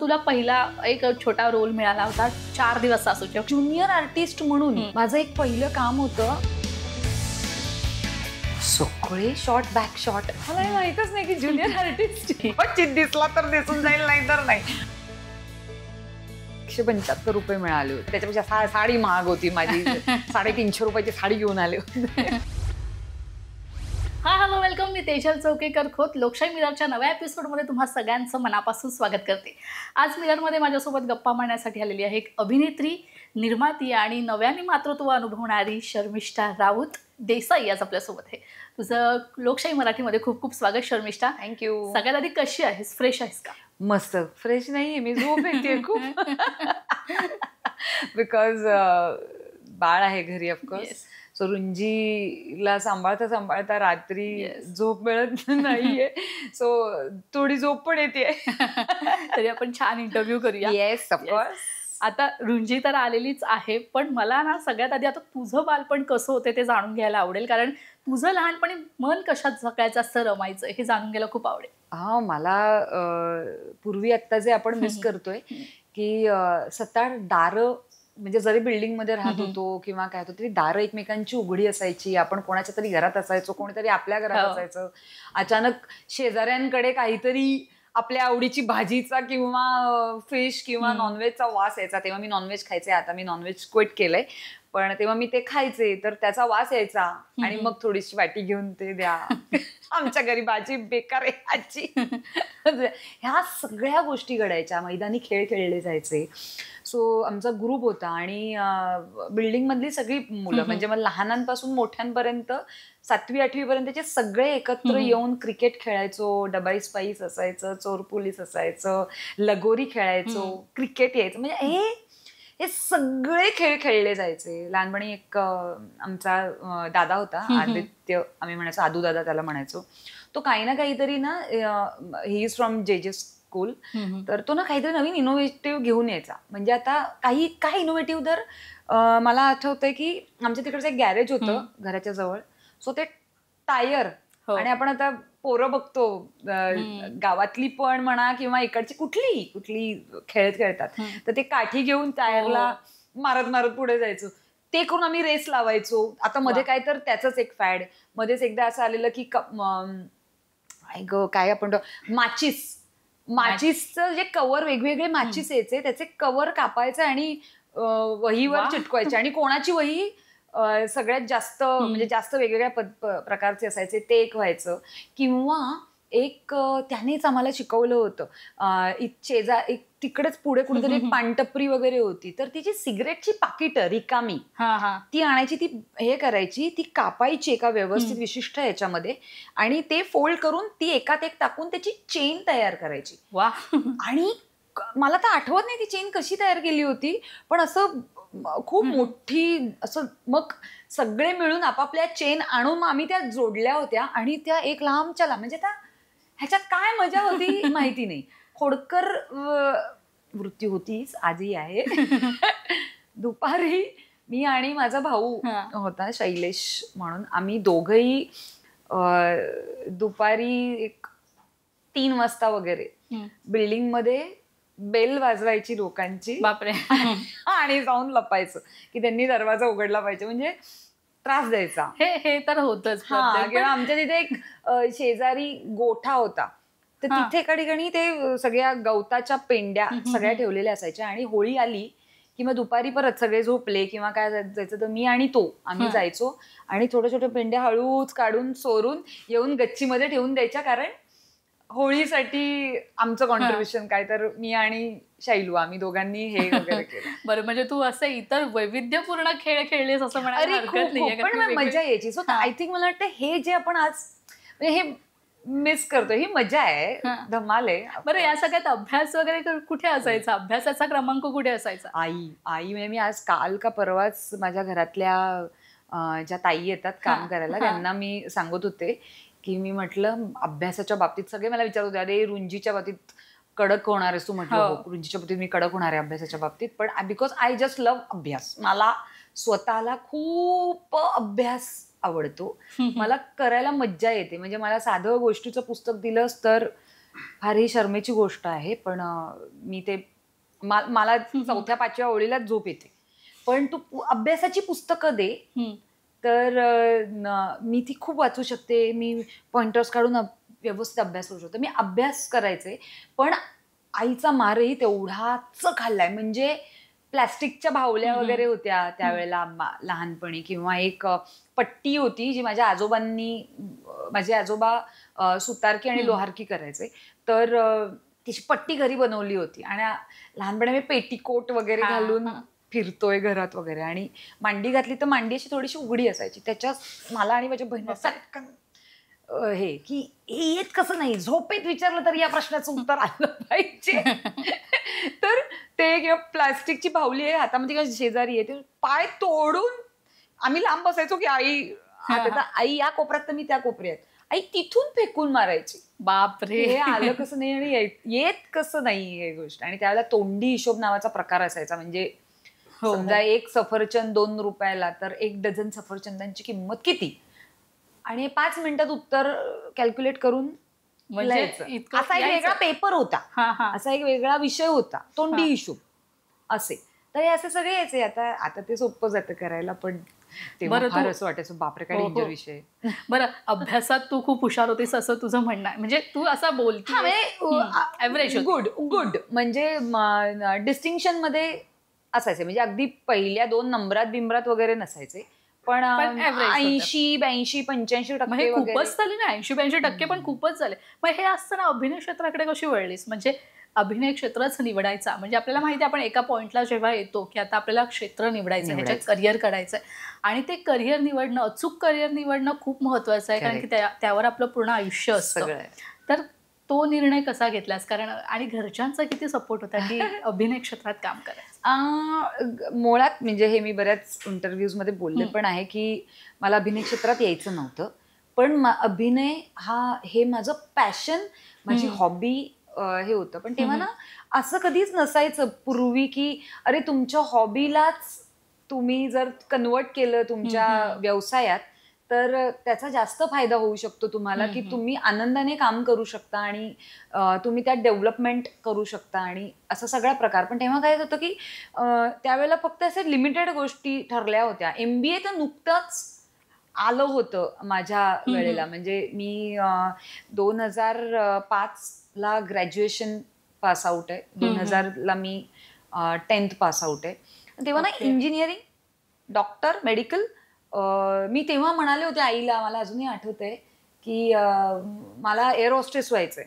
तुला पहिला एक छोटा रोल मिळाला होता 4 दिवस असूच्या ज्युनियर आर्टिस्ट म्हणून माझं एक पहिलं काम होतं. सगळे शॉर्ट बॅक शॉट. मला हे माहितच नाही की ज्युनियर आर्टिस्ट दिसला तर दिसून जाईल, नाही तर नाही. 175 रुपये मिळाले होते. त्याच्यापेक्षा साडी महाग होती माझी. 350 रुपयाची साडी घेऊन आले होते. Hi hello welcome. मी तेजल चौकेकर खोत लोकशाही मिररच्या नव्या एपिसोडमध्ये तुम्हा सगळ्यांचं मनापासून स्वागत करते. आज मिररमध्ये माझ्यासोबत गप्पा मारण्यासाठी आलेली आहे एक अभिनेत्री, निर्माती आणि नव्याने मातृत्व अनुभवणारी शर्मिष्ठा राऊत देसाई आज आपल्यासोबत आहे. तुझं लोकशाही मराठीमध्ये खूप खूप स्वागत शर्मिष्ठा. थँक्यू. सगळ्यात आधी कशी आहेस? फ्रेश आहेस का? मस्त. फ्रेश नाहीये मी, झोप येते खूप. बिकॉज बाळ आहे घरी ऑफकोर्स. सो रुंजीला सांभाळता सांभाळता रात्री झोप मिळत नाहीये. सो थोडी झोप पण येते. तरी आपण छान इंटरव्ह्यू करूया. Yes of course. आता रुंजी तर आलेलीच आहे, पण मला ना सगळ्यात आधी आता तुझं बालपण कसं होतं ते जाणून घ्यायला आवडेल. कारण तुझं लहानपणी मन कशात सगळ्यात जास्त रमायचं हे जाणून घ्यायला खूप आवडेल. हा, मला पूर्वी आत्ता जे आपण मिस करतोय की 7-8 दारं, म्हणजे जरी बिल्डिंगमध्ये राहत होतो किंवा काय होतं तरी दारं एकमेकांची उघडी असायची. आपण कोणाच्या तरी घरात असायचो, कोणीतरी आपल्या घरात असायचं. अचानक शेजाऱ्यांकडे काहीतरी आपल्या आवडीची भाजीचा किंवा फिश किंवा नॉनव्हेजचा वास यायचा. तेव्हा मी नॉनव्हेज खायचे, आता मी नॉनव्हेज क्विट केलंय, पण तेव्हा मी ते खायचे. तर त्याचा वास यायचा आणि मग थोडीशी वाटी घेऊन ते द्या. आमच्या घरी भाजी बेकार आहे आजी. ह्या सगळ्या गोष्टी घडायच्या. मैदानी खेळ खेळले जायचे. सो आमचा ग्रुप होता आणि बिल्डिंगमधली सगळी मुलं, म्हणजे मला लहानांपासून मोठ्यांपर्यंत 7वी-8वी पर्यंतचे सगळे एकत्र येऊन क्रिकेट खेळायचो. डबाई स्पाईस असायचं, चोर पोलीस असायचं, लगोरी खेळायचो, क्रिकेट यायचं. म्हणजे हे सगळे खेळ खेळले जायचे. लहानपणी एक आमचा दादा होता, आदित्य, आम्ही म्हणायचो आदू दादा त्याला म्हणायचो. तो काही ना काहीतरी ना, ही इज फ्रॉम जे स्कूल, तर तो ना काहीतरी नवीन इनोव्हेटिव्ह घेऊन यायचा. म्हणजे आता काय इनोव्हेटिव्ह, तर मला आठवतंय की आमच्या तिकडचं एक गॅरेज होतं घराच्या जवळ. सो ते टायर, आणि आपण आता पोरं बघतो गावातली पण म्हणा किंवा इकडची कुठली खेळतात, तर ते काठी घेऊन टायरला मारत मारत पुढे जायचो. ते करून आम्ही रेस लावायचो. आता मध्ये काय तर त्याचंच एक फॅड मध्येच एकदा असं आलेलं की काय आपण माचीसचं जे कव्हर, वेगवेगळे माचीस यायचे, त्याचे कव्हर कापायचे आणि वहीवर चिटकवायचे. आणि कोणाची वही सगळ्यात जास्त, म्हणजे जास्त वेगवेगळ्या प्रकारचे असायचे ते एक व्हायचं. किंवा एक त्यानेच आम्हाला शिकवलं होतं, तिकडेच पुढे कुठेतरी एक पानटपरी वगैरे होती, तर तिची सिगरेटची पाकिटं रिकामी ती आणायची, ती हे करायची, ती कापायची एका व्यवस्थित विशिष्ट याच्यामध्ये आणि ते फोल्ड करून ती एकात एक टाकून त्याची चेन तयार करायची. वा. आणि मला तर आठवत नाही ती चेन कशी तयार केली होती, पण असं खूप मोठी असं. मग सगळे मिळून आपापल्या चेन आणून मग आम्ही त्या जोडल्या होत्या आणि त्या एक लांबच्या, म्हणजे त्या ह्याच्यात काय मजा होती माहिती नाही. खोडकर वृत्ती होतीच, आजही आहे. दुपारी मी आणि माझा भाऊ होता शैलेश म्हणून, आम्ही दोघंही दुपारी 3 वाजता वगैरे बिल्डिंगमध्ये बेल वाजवायची लोकांची. बापरे. आणि जाऊन लपायचं की त्यांनी दरवाजा उघडला पाहिजे, म्हणजे त्रास द्यायचा. हे तर होतच. किंवा आमच्या तिथे एक शेजारी गोठा होता, तर तिथे एका ठिकाणी ते सगळ्या गवताच्या पेंड्या सगळ्या ठेवलेल्या असायच्या. आणि होळी आली की मग दुपारी परत सगळे झोपले किंवा काय जायचं, तर मी आणि आम्ही जायचो आणि छोट्या छोट्या पेंड्या हळूच काढून चोरून येऊन गच्चीमध्ये ठेवून द्यायच्या. कारण होळीसाठी आमचं कॉन्ट्रीब्युशन काय, तर मी आणि शैलू आम्ही दोघांनी हे वगैरे केलं. बरं, म्हणजे तू असं इतर वैविध्यपूर्ण खेळ खेळलेस असं म्हणायला हरकत नाहीये. पण मजा यायची. सो आय थिंक मला वाटतं हे जे आपण आज हे मिस करतो, ही मजा आहे, धमाल आहे. बरं, या सगळ्यात अभ्यास वगैरे कुठे असायचा? अभ्यासाचा क्रमांक कुठे असायचा? आई म्हणजे मी आज काल का परवाच माझ्या घरातल्या ज्या ताई येतात काम करायला, त्यांना मी सांगत होते की मी म्हटलं अभ्यासाच्या बाबतीत सगळे मला विचारत होते, अरे रुंजीच्या बाबतीत कडक होणार आहेस तू? म्हटलं रुंजीच्या बाबतीत मी कडक होणार आहे अभ्यासाच्या बाबतीत, पण बिकॉज आय जस्ट लव्ह अभ्यास. मला स्वतःला खूप अभ्यास आवडतो, मला करायला मज्जा येते. म्हणजे मला साधं गोष्टीचं पुस्तक दिलंस तर फार ही शरमेची गोष्ट आहे, पण मी ते मला 4-5व्या ओळीलाच झोप येते. पण तू अभ्यासाची पुस्तकं दे, तर मी ती खूप वाचू शकते. मी पॉइंटर्स काढून व्यवस्थित अभ्यास करू शकते. मी अभ्यास करायचे, पण आईचा मारही तेवढाच खाल्लाय. म्हणजे प्लॅस्टिकच्या बाहुल्या वगैरे होत्या त्यावेळेला लहानपणी, किंवा एक पट्टी होती जी माझे आजोबा सुतारकी आणि लोहारकी करायचे, तर तिची पट्टी घरी बनवली होती. आणि लहानपणी मी पेटीकोट वगैरे घालून फिरतोय घरात वगैरे, आणि मांडी घातली तर मांडी अशी थोडीशी उघडी असायची. त्याच्यात मला आणि माझ्या बहिणीला हे की हे येत कसं नाही, झोपेत विचारलं तर या प्रश्नाचं उत्तर आलं पाहिजे. तर ते किंवा प्लास्टिकची बाहुली आहे हातामध्ये किंवा शेजारी आहे, ते पाय तोडून आम्ही लांब बसायचो की आई या कोपऱ्यात तर मी त्या कोपऱ्यात, आई तिथून फेकून मारायची. बापरे, हे आलं कसं नाही आणि येत कसं नाही हे गोष्ट. आणि त्यावेळेला तोंडी हिशोब नावाचा प्रकार असायचा. म्हणजे समजा एक सफरचंद 2 रुपयाला, तर 1 डझन सफरचंदांची किंमत किती, आणि 5 मिनिटात उत्तर कॅल्क्युलेट करून लिहायचं. असा एक वेगळा पेपर होता, असा एक वेगळा विषय होता, तोंडी हिशोब असे. तर हे असे सगळे यायचे. आता ते सोपं जातं करायला, पण तेव्हा फार असं वाटायचं बापरे काय डेंजर विषय. बरं, अभ्यासात तू खूप हुशार होतीस असं तुझं म्हणणं आहे, म्हणजे तू असा बोलते ऍव्हरेज गुड म्हणजे डिस्टिंक्शन मध्ये असायचे. म्हणजे अगदी पहिल्या 2 नंबरात बिंबरात वगैरे नसायचे, पण 80, 82, 85% खूपच झाले ना. 80-82% पण खूपच झाले. मग हे असताना अभिनय क्षेत्राकडे कशी वळलीस? म्हणजे अभिनय क्षेत्रच निवडायचा म्हणजे आपल्याला माहिती आहे, आपण एका पॉइंटला जेव्हा येतो की आता आपल्याला क्षेत्र निवडायचं, ह्याच्यात करिअर काढायचं आहे, आणि ते करिअर निवडणं, अचूक करिअर निवडणं खूप महत्वाचं आहे, कारण की त्यावर आपलं पूर्ण आयुष्य असतं. तर तो निर्णय कसा घेतलास? कारण आणि घरच्यांचा किती सपोर्ट होता की अभिनय क्षेत्रात काम करायचं? मुळात म्हणजे हे मी बऱ्याच इंटरव्ह्यूज मध्ये बोलले पण आहे की मला अभिनय क्षेत्रात यायचं नव्हतं, पण अभिनय हे माझं पॅशन, माझी हॉबी हे होतं. पण तेव्हा ना असं कधीच नसायचं पूर्वी की अरे तुमच्या हॉबीलाच तुम्ही जर कन्वर्ट केलं तुमच्या व्यवसायात तर त्याचा जास्त फायदा होऊ शकतो तुम्हाला, की तुम्ही आनंदाने काम करू शकता आणि तुम्ही त्यात डेव्हलपमेंट करू शकता आणि असा सगळा प्रकार. पण तेव्हा काय होतं की त्यावेळेला फक्त असे लिमिटेड गोष्टी ठरल्या होत्या. MBA तर नुकतंच आलं होतं माझ्या वेळेला. म्हणजे मी 2005ला ग्रॅज्युएशन पास आउट आहे, 2000ला मी 10th पास आउट आहे. तेव्हा ना इंजिनिअरिंग, डॉक्टर, मेडिकल, मी तेव्हा म्हणाले होते आईला, मला अजूनही आठवतंय की मला एअर होस्टेस व्हायचंय.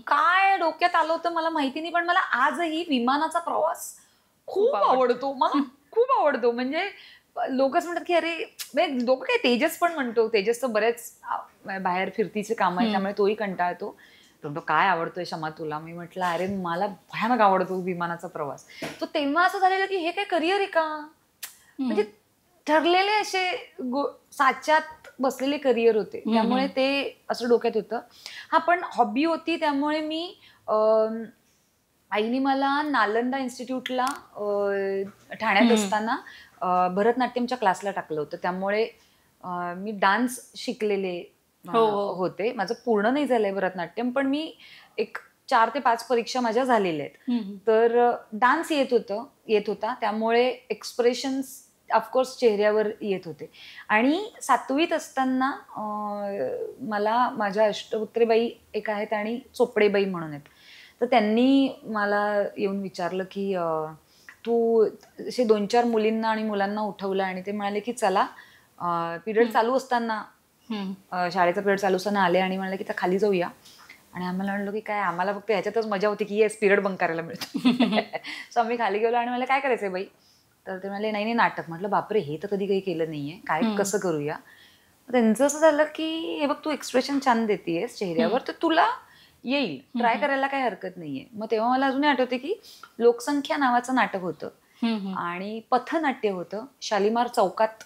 काय डोक्यात आलं होतं मला माहिती नाही, पण मला आजही विमानाचा प्रवास खूप आवडतो. मला खूप आवडतो. म्हणजे लोकच म्हणतात की अरे लोक काय तेजस पण म्हणतो, तेजस तर बरेच बाहेर फिरतीचे काम आहे त्यामुळे तोही कंटाळतो. तो काय आवडतोय शमा तुला? मी म्हटलं अरे मला भयानक आवडतो विमानाचा प्रवास. तो तेव्हा असं झालेलं की हे काय करिअर आहे का? म्हणजे ठरलेले असे साच्यात बसलेले करिअर होते, त्यामुळे ते असं डोक्यात होतं. हा पण हॉबी होती, त्यामुळे मी आईने मला नालंदा इन्स्टिट्यूटला ठाण्यात असताना भरतनाट्यमच्या क्लासला टाकलं होतं. त्यामुळे मी डान्स शिकलेले होते. माझं पूर्ण नाही झालंय भरतनाट्यम, पण मी एक 4 ते 5 परीक्षा माझ्या झालेल्या आहेत. तर डान्स येत होता, त्यामुळे एक्सप्रेशन्स ऑफकोर्स चेहऱ्यावर येत होते. आणि 7वीत असताना मला माझ्या अष्टपुत्रीबाई एक आहेत आणि चोपडेबाई म्हणून आहेत, तर त्यांनी मला येऊन विचारलं की तू असे 2-4 मुलींना आणि मुलांना उठवलं आणि ते म्हणाले की चला, पिरियड चालू असताना, शाळेचा पिरियड चालू असताना आले आणि म्हणाले की त्या खाली जाऊया. आणि आम्हाला म्हणलो की काय, आम्हाला फक्त ह्याच्यातच मजा होती की येस पिरियड बंक करायला मिळतो. सो आम्ही खाली गेलो आणि मला काय करायचंय बाई? तर ते म्हणाले नाही नाटक. म्हटलं बापरे, हे तर कधी काही केलं नाहीये, काय कसं करूया? त्यांचं असं झालं की हे बघ तू एक्सप्रेशन छान देतेयस चेहऱ्यावर, तर तुला येईल, ट्राय करायला काही हरकत नाहीये. मग तेव्हा मला अजूनही आठवते की लोकसंख्या नावाचं नाटक होतं आणि पथनाट्य होतं. शालिमार चौकात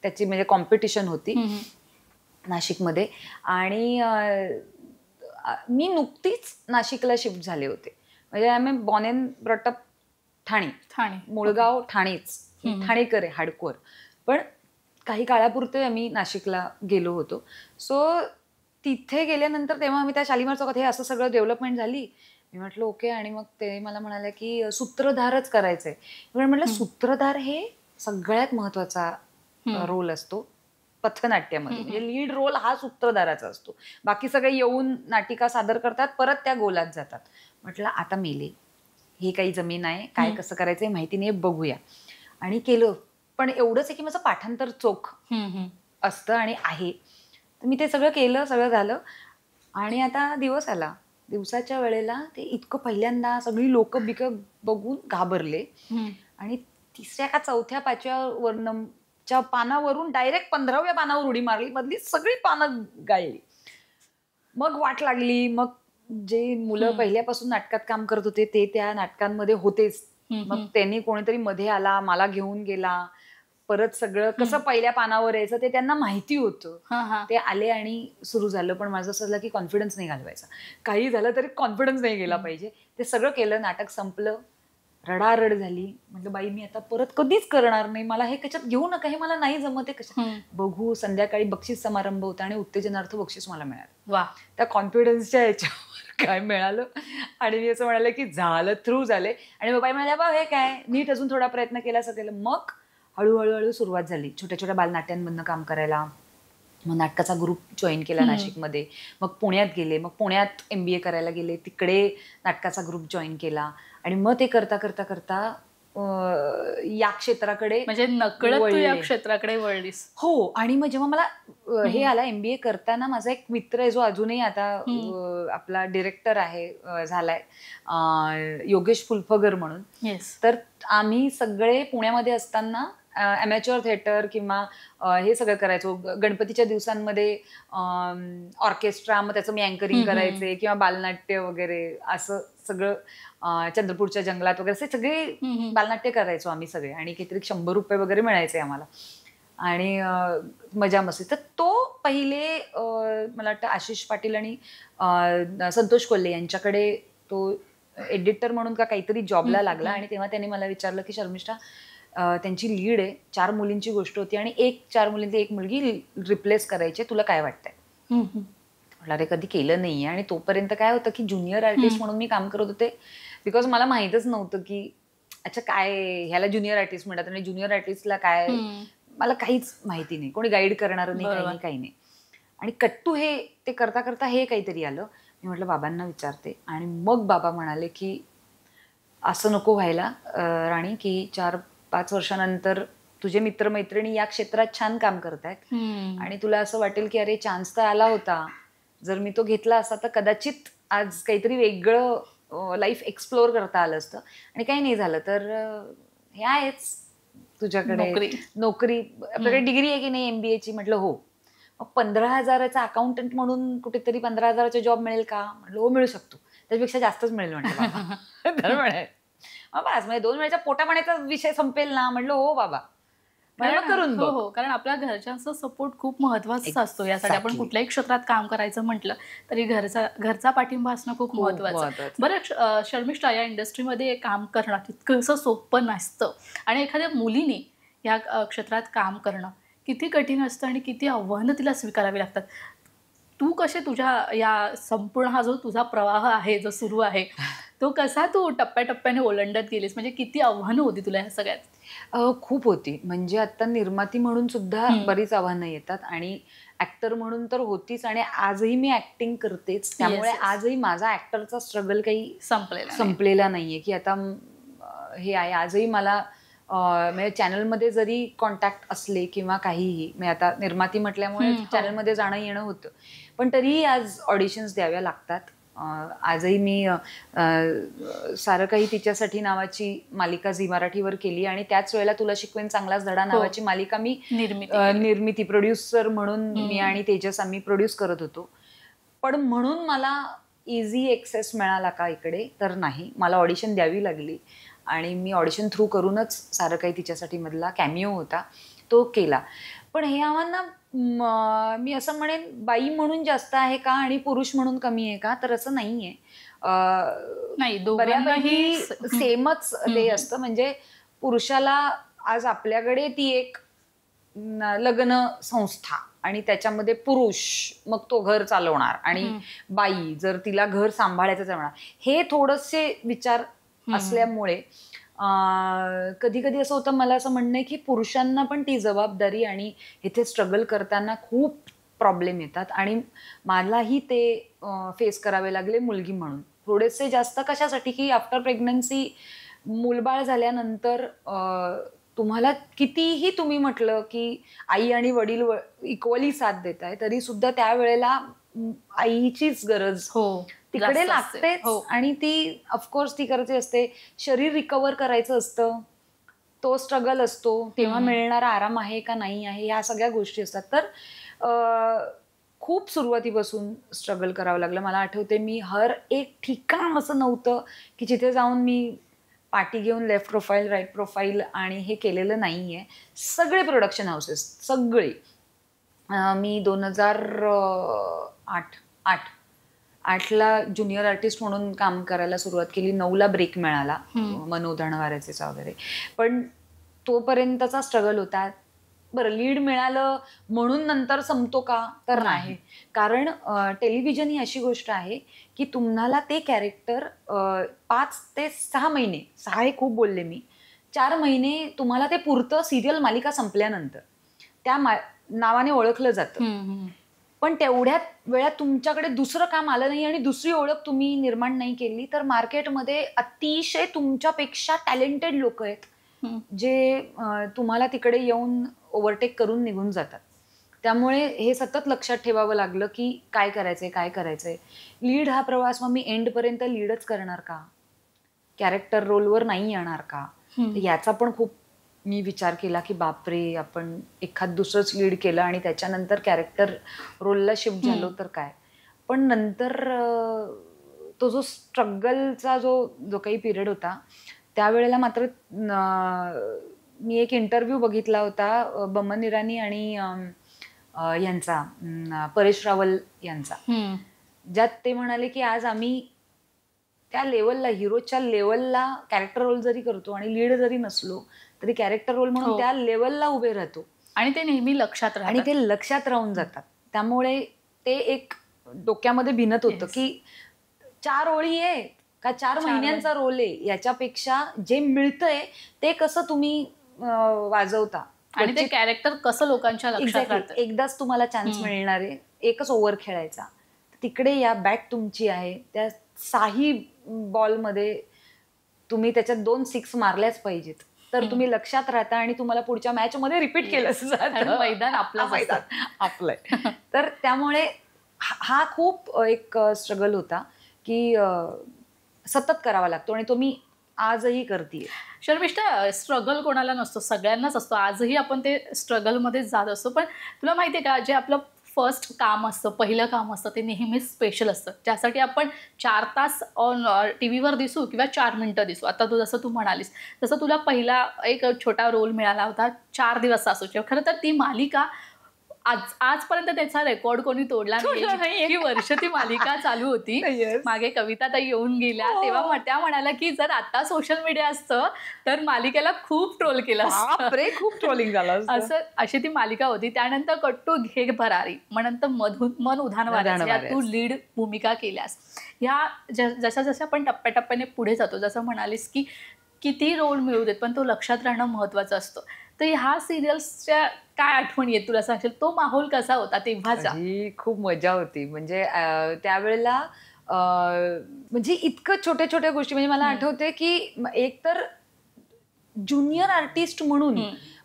त्याची म्हणजे कॉम्पिटिशन होती नाशिकमध्ये. आणि मी नुकतीच नाशिकला शिफ्ट झाले होते. म्हणजे I am born and brought up Thane, मुळगाव ठाणेच, ठाणेकर आहे हार्डकोर. पण काही काळापुरते आम्ही नाशिकला गेलो होतो. सो तिथे गेल्यानंतर तेव्हा आम्ही त्या शालिमार चौकात हे असं सगळं डेव्हलपमेंट झाली. मी म्हटलं ओके. आणि मग ते मला म्हणाले की सूत्रधारच करायचंय. मी म्हटलं सूत्रधार हे सगळ्यात महत्वाचा रोल असतो पथनाट्यामध्ये. म्हणजे लीड रोल हा सूत्रधाराचा असतो. बाकी सगळे येऊन नाटिका सादर करतात, परत त्या गोलात जातात. म्हटलं आता मेले, हे काही जमीन आहे, काय कसं करायचंय माहिती नाही, बघूया. आणि केलं. पण एवढंच आहे की माझं पाठांतर चोख असतं आणि आहे. तर मी ते सगळं केलं, सगळं झालं. आणि आता दिवस आला. दिवसाच्या वेळेला ते इतकं पहिल्यांदा सगळी लोक बिक बघून घाबरले. आणि 3ऱ्या का 4थ्या 5व्या पानावरून डायरेक्ट 15व्या पानावर उडी मारली. मधली सगळी पानं गाळली. मग वाट लागली. मग जे मुलं पहिल्यापासून नाटकात काम करत होते ते त्या नाटकांमध्ये होतेच. मग त्यांनी कोणीतरी मध्ये आला, मला घेऊन गेला. परत सगळं कसं पहिल्या पानावर यायचं ते त्यांना माहिती होतं. ते आले आणि सुरू झालं. पण माझं असं झालं की कॉन्फिडन्स नाही घालवायचा. काही झालं तरी कॉन्फिडन्स नाही गेला पाहिजे. ते सगळं केलं. नाटक संपलं. रडारड झाली. म्हटलं बाई मी आता परत कधीच करणार नाही. मला हे कशात घेऊ नका, हे मला नाही जमत. कशा बघू. संध्याकाळी बक्षीस समारंभ होता आणि उत्तेजनार्थ बक्षीस मला मिळालं. वा. त्या कॉन्फिडन्सच्या याच्यावर काय मिळालं. आणि मी असं म्हणाले की झालं, थ्रू झाले. आणि मग बाई म्हणाल्या बा हे काय, नीट अजून थोडा प्रयत्न केला असं केलं. मग हळूहळू सुरुवात झाली छोट्या छोट्या बालनाट्यांमधनं काम करायला. मग नाटकाचा ग्रुप जॉईन केला नाशिकमध्ये. मग पुण्यात गेले. मग पुण्यात MBA करायला गेले. तिकडे नाटकाचा ग्रुप जॉईन केला. आणि मग ते करता करता करता या क्षेत्राकडे म्हणजे नकळत तू या क्षेत्राकडे वळलीस. हो. आणि मग जेव्हा मला हे आला MBA करताना, माझा एक मित्र आहे जो अजूनही आता आपला डिरेक्टर आहे, झालाय, योगेश फुलफगर म्हणून. तर आम्ही सगळे पुण्यामध्ये असताना ॲमेच्युअर थिएटर किंवा हे सगळं करायचो. गणपतीच्या दिवसांमध्ये ऑर्केस्ट्रा, मग त्याचं मी अँकरिंग करायचे किंवा बालनाट्य वगैरे असं सगळं. चंद्रपूरच्या जंगलात वगैरे असे सगळे बालनाट्य करायचो आम्ही सगळे. आणि काहीतरी 100 रुपये वगैरे मिळायचे आम्हाला. आणि मजा मस्ती. तर तो पहिले मला वाटतं आशिष पाटील आणि संतोष कोल्हे यांच्याकडे तो एडिटर म्हणून का काहीतरी जॉबला लागला. आणि तेव्हा त्यांनी मला विचारलं की शर्मिष्ठा, त्यांची लीड आहे, 4 मुलींची गोष्ट होती आणि 4 मुलींची एक मुलगी रिप्लेस करायची, तुला काय वाटतंय? म्हटलं अरे कधी केलं नाहीये. आणि तोपर्यंत काय होतं की ज्युनियर आर्टिस्ट म्हणून मी काम करत होते. बिकॉज मला माहितच नव्हतं की अच्छा काय ह्याला ज्युनियर आर्टिस्ट म्हणतात आणि ज्युनियर आर्टिस्टला काय, मला काहीच माहिती नाही. कोणी गाईड करणार नाही, काही नाही. आणि कट्टू हे ते करता करता हे काहीतरी आलं. मी म्हटलं बाबांना विचारते. आणि मग बाबा म्हणाले की असं नको व्हायला राणी, की 4-5 वर्षानंतर तुझे मित्रमैत्रिणी या क्षेत्रात छान काम करतायत आणि तुला असं वाटेल की अरे चान्स तर आला होता, जर मी तो घेतला असता तर कदाचित आज काहीतरी वेगळं लाईफ एक्सप्लोअर करता आलं असतं. आणि काही नाही झालं तर हे आहेच तुझ्याकडे नोकरी, आपल्याकडे डिग्री आहे की नाही MBAची. म्हटलं हो. मग 15,000चा अकाउंटंट म्हणून कुठेतरी 15,000चा जॉब मिळेल का? म्हटलं हो मिळू शकतो, त्याच्यापेक्षा जास्तच मिळेल म्हटलं बाबा. तर म्हणे बाबा म्हणजे 2 वेळेच्या पोटापाण्याचा विषय संपेल ना. म्हटलं हो बाबा, करून बघ. हो, कारण आपल्या घरच्यांचा सपोर्ट खूप महत्वाचा असतो. यासाठी आपण कुठल्याही क्षेत्रात काम करायचं म्हटलं तरी घरचा पाठिंबा असणं खूप महत्वाचं. बरं शर्मिष्ठा, या इंडस्ट्रीमध्ये काम करणं तितकंसं सोपं नसतं आणि एखाद्या मुलीने या क्षेत्रात काम करणं किती कठीण असतं आणि किती आव्हानं तिला स्वीकारावी लागतात. तू कसे तुझ्या या संपूर्ण हा जो तुझा प्रवाह आहे जो सुरू आहे तो कसा तू टप्प्याटप्प्याने ओलांडत गेलीस? म्हणजे किती आव्हानं होती तुला ह्या सगळ्यात? खूप होती. म्हणजे आता निर्माती म्हणून सुद्धा बरीच आव्हानं येतात आणि ऍक्टर म्हणून तर होतीच. आणि आजही मी ऍक्टिंग करतेच, त्यामुळे आजही माझा ऍक्टरचा स्ट्रगल काही संपलेला नाहीये. की आता हे आहे आजही मला म्हणजे चॅनलमध्ये जरी कॉन्टॅक्ट असले किंवा काहीही, म्हणजे आता निर्माती म्हटल्यामुळे चॅनलमध्ये जाणं येणं होतं, पण तरीही आज ऑडिशन्स द्याव्या लागतात. आजही मी सारं काही तिच्यासाठी नावाची मालिका झी मराठीवर केली आणि त्याच वेळेला तुला शिकवेन चांगलाच धडा नावाची मालिका मी निर्मिती प्रोड्युसर म्हणून मी आणि तेजस आम्ही प्रोड्यूस करत होतो. पण म्हणून मला इझी एक्सेस मिळाला का इकडे? तर नाही, मला ऑडिशन द्यावी लागली आणि मी ऑडिशन थ्रू करूनच सारं काही तिच्यासाठी मधला कॅमिओ होता तो केला. पण हे आव्हान मी असं म्हणेन बाई म्हणून जास्त आहे का आणि पुरुष म्हणून कमी आहे का? तर असं नाहीये. बऱ्यापैकी सेमच ते असतं. म्हणजे पुरुषाला आज आपल्याकडे ती एक लग्न संस्था आणि त्याच्यामध्ये पुरुष मग तो घर चालवणार आणि बाई जर तिला घर सांभाळायचं चालवणार, हे थोडेसे विचार असल्यामुळे कधी कधी असं होतं, मला असं म्हणणं आहे की पुरुषांना पण ती जबाबदारी आणि इथे स्ट्रगल करताना खूप प्रॉब्लेम येतात आणि मलाही ते फेस करावे लागले मुलगी म्हणून. थोडेसे जास्त कशासाठी की आफ्टर प्रेग्नन्सी मूलबाळ झाल्यानंतर तुम्हाला कितीही तुम्ही म्हटलं की आई आणि वडील इक्वली साथ देत आहे, तरी सुद्धा त्यावेळेला आईचीच गरज तिकडे लागतेच. आणि ती ऑफकोर्स ती करायची असते, शरीर रिकवर करायचं असतं, तो स्ट्रगल असतो, तेव्हा मिळणारा आराम आहे का नाही आहे, ह्या सगळ्या गोष्टी असतात. तर खूप सुरुवातीपासून स्ट्रगल करावं लागलं. मला आठवते मी हर एक ठिकाण असं नव्हतं की जिथे जाऊन मी पार्टी घेऊन लेफ्ट प्रोफाईल राईट प्रोफाईल आणि हे केलेलं नाहीये. सगळे प्रोडक्शन हाऊसेस सगळे. मी 2008ला ज्युनियर आर्टिस्ट म्हणून काम करायला सुरुवात केली. 9ला ब्रेक मिळाला मनोज धनवारेचा वगैरे, पण तोपर्यंतचा स्ट्रगल होता. बरं, लीड मिळालं म्हणून नंतर संपतो का, तर नाही. कारण टेलिव्हिजन ही अशी गोष्ट आहे की तुम्हाला ते कॅरेक्टर 5 ते 6 महिने, 6 हे खूप बोलले मी, 4 महिने तुम्हाला ते पुरतं सिरियल मालिका संपल्यानंतर त्या नावाने ओळखलं जातं. पण तेवढ्यात वेळात तुमच्याकडे दुसरं काम आलं नाही आणि दुसरी ओळख तुम्ही निर्माण नाही केली, तर मार्केटमध्ये अतिशय तुमच्यापेक्षा टॅलेंटेड लोक आहेत जे तुम्हाला तिकडे येऊन ओव्हरटेक करून निघून जातात. त्यामुळे हे सतत लक्षात ठेवावं लागलं की काय करायचंय. लीड हा प्रवास मग मी एंडपर्यंत लीडच करणार का, कॅरेक्टर रोलवर नाही येणार का, याचा पण खूप मी विचार केला की बापरे, आपण एखाद दुसरंच लीड केलं आणि त्याच्यानंतर कॅरेक्टर रोलला शिफ्ट झालो तर काय. पण नंतर तो जो स्ट्रगलचा जो काही पिरियड होता, त्यावेळेला मात्र मी एक इंटरव्ह्यू बघितला होता बमन इराणी आणि यांचा परेश रावल यांचा, ज्यात ते म्हणाले की आज आम्ही त्या लेवलला, हिरोच्या लेवलला कॅरेक्टर रोल जरी करतो आणि लीड जरी नसलो तरी कॅरेक्टर रोल म्हणून त्या लेवलला उभे राहतो आणि ते नेहमी लक्षात राहतात आणि ते लक्षात राहून जातात. त्यामुळे ते एक डोक्यामध्ये भिनत होतं की 4 ओळी आहे का 4 महिन्यांचा रोल आहे, याच्यापेक्षा जे मिळतंय ते कसं तुम्ही वाजवता आणि ते कॅरेक्टर कसं लोकांच्या लक्षात राहतं. एकदाच तुम्हाला चान्स मिळणार आहे, एकच ओव्हर खेळायचा. तिकडे या बॅट तुमची आहे, त्या 6 बॉलमध्ये तुम्ही त्याच्यात 2 6 मारल्याच पाहिजेत, तर तुम्ही लक्षात राहता आणि तुम्हाला पुढच्या मॅच मध्ये रिपीट केलं जातं. मैदान आपलंय. तर त्यामुळे हा खूप एक स्ट्रगल होता की सतत करावा लागतो आणि तो मी आजही करते. शर्मिष्ठा, स्ट्रगल कोणाला नसतो, सगळ्यांनाच असतो. आजही आपण ते स्ट्रगलमध्ये जात असतो. पण तुला माहिती आहे का, जे आपलं फर्स्ट काम असतं, पहिलं काम असतं, ते नेहमीच स्पेशल असतं, ज्यासाठी आपण 4 तास ऑन टी व्हीवर दिसू किंवा 4 मिनटं दिसू. आता जसं तू म्हणालीस, तसं तुला पहिला एक छोटा रोल मिळाला होता, 4 दिवस असू. खरं तर ती मालिका आजपर्यंत त्याचा रेकॉर्ड कोणी तोडला नाही. इतकी वर्ष ती मालिका चालू होती. मागे कविता ताई येऊन गेल्या, तेव्हा त्या म्हणाल्या की जर आता सोशल मीडिया असतं तर मालिकेला खूप ट्रोल केलं असतं, खूप ट्रोलिंग झालं असं. अशी ती मालिका होती. त्यानंतर कट्टू घे भरारी, मग नंतर मन उधाण वाऱ्याचे तू लीड भूमिका केल्यास. ह्या जशा जशा आपण टप्प्याटप्प्याने पुढे जातो, जसं म्हणालीस की किती रोल मिळू देत पण तो लक्षात राहणं महत्वाचं असतं. तर ह्या सिरियल्सच्या काय आठवणी आहेत तुला सांगशील? तो माहोल कसा होता तेव्हाचा? खूप मजा होती. म्हणजे त्यावेळेला म्हणजे इतकं छोट्या छोट्या गोष्टी, म्हणजे मला आठवते की एक तर ज्युनियर आर्टिस्ट म्हणून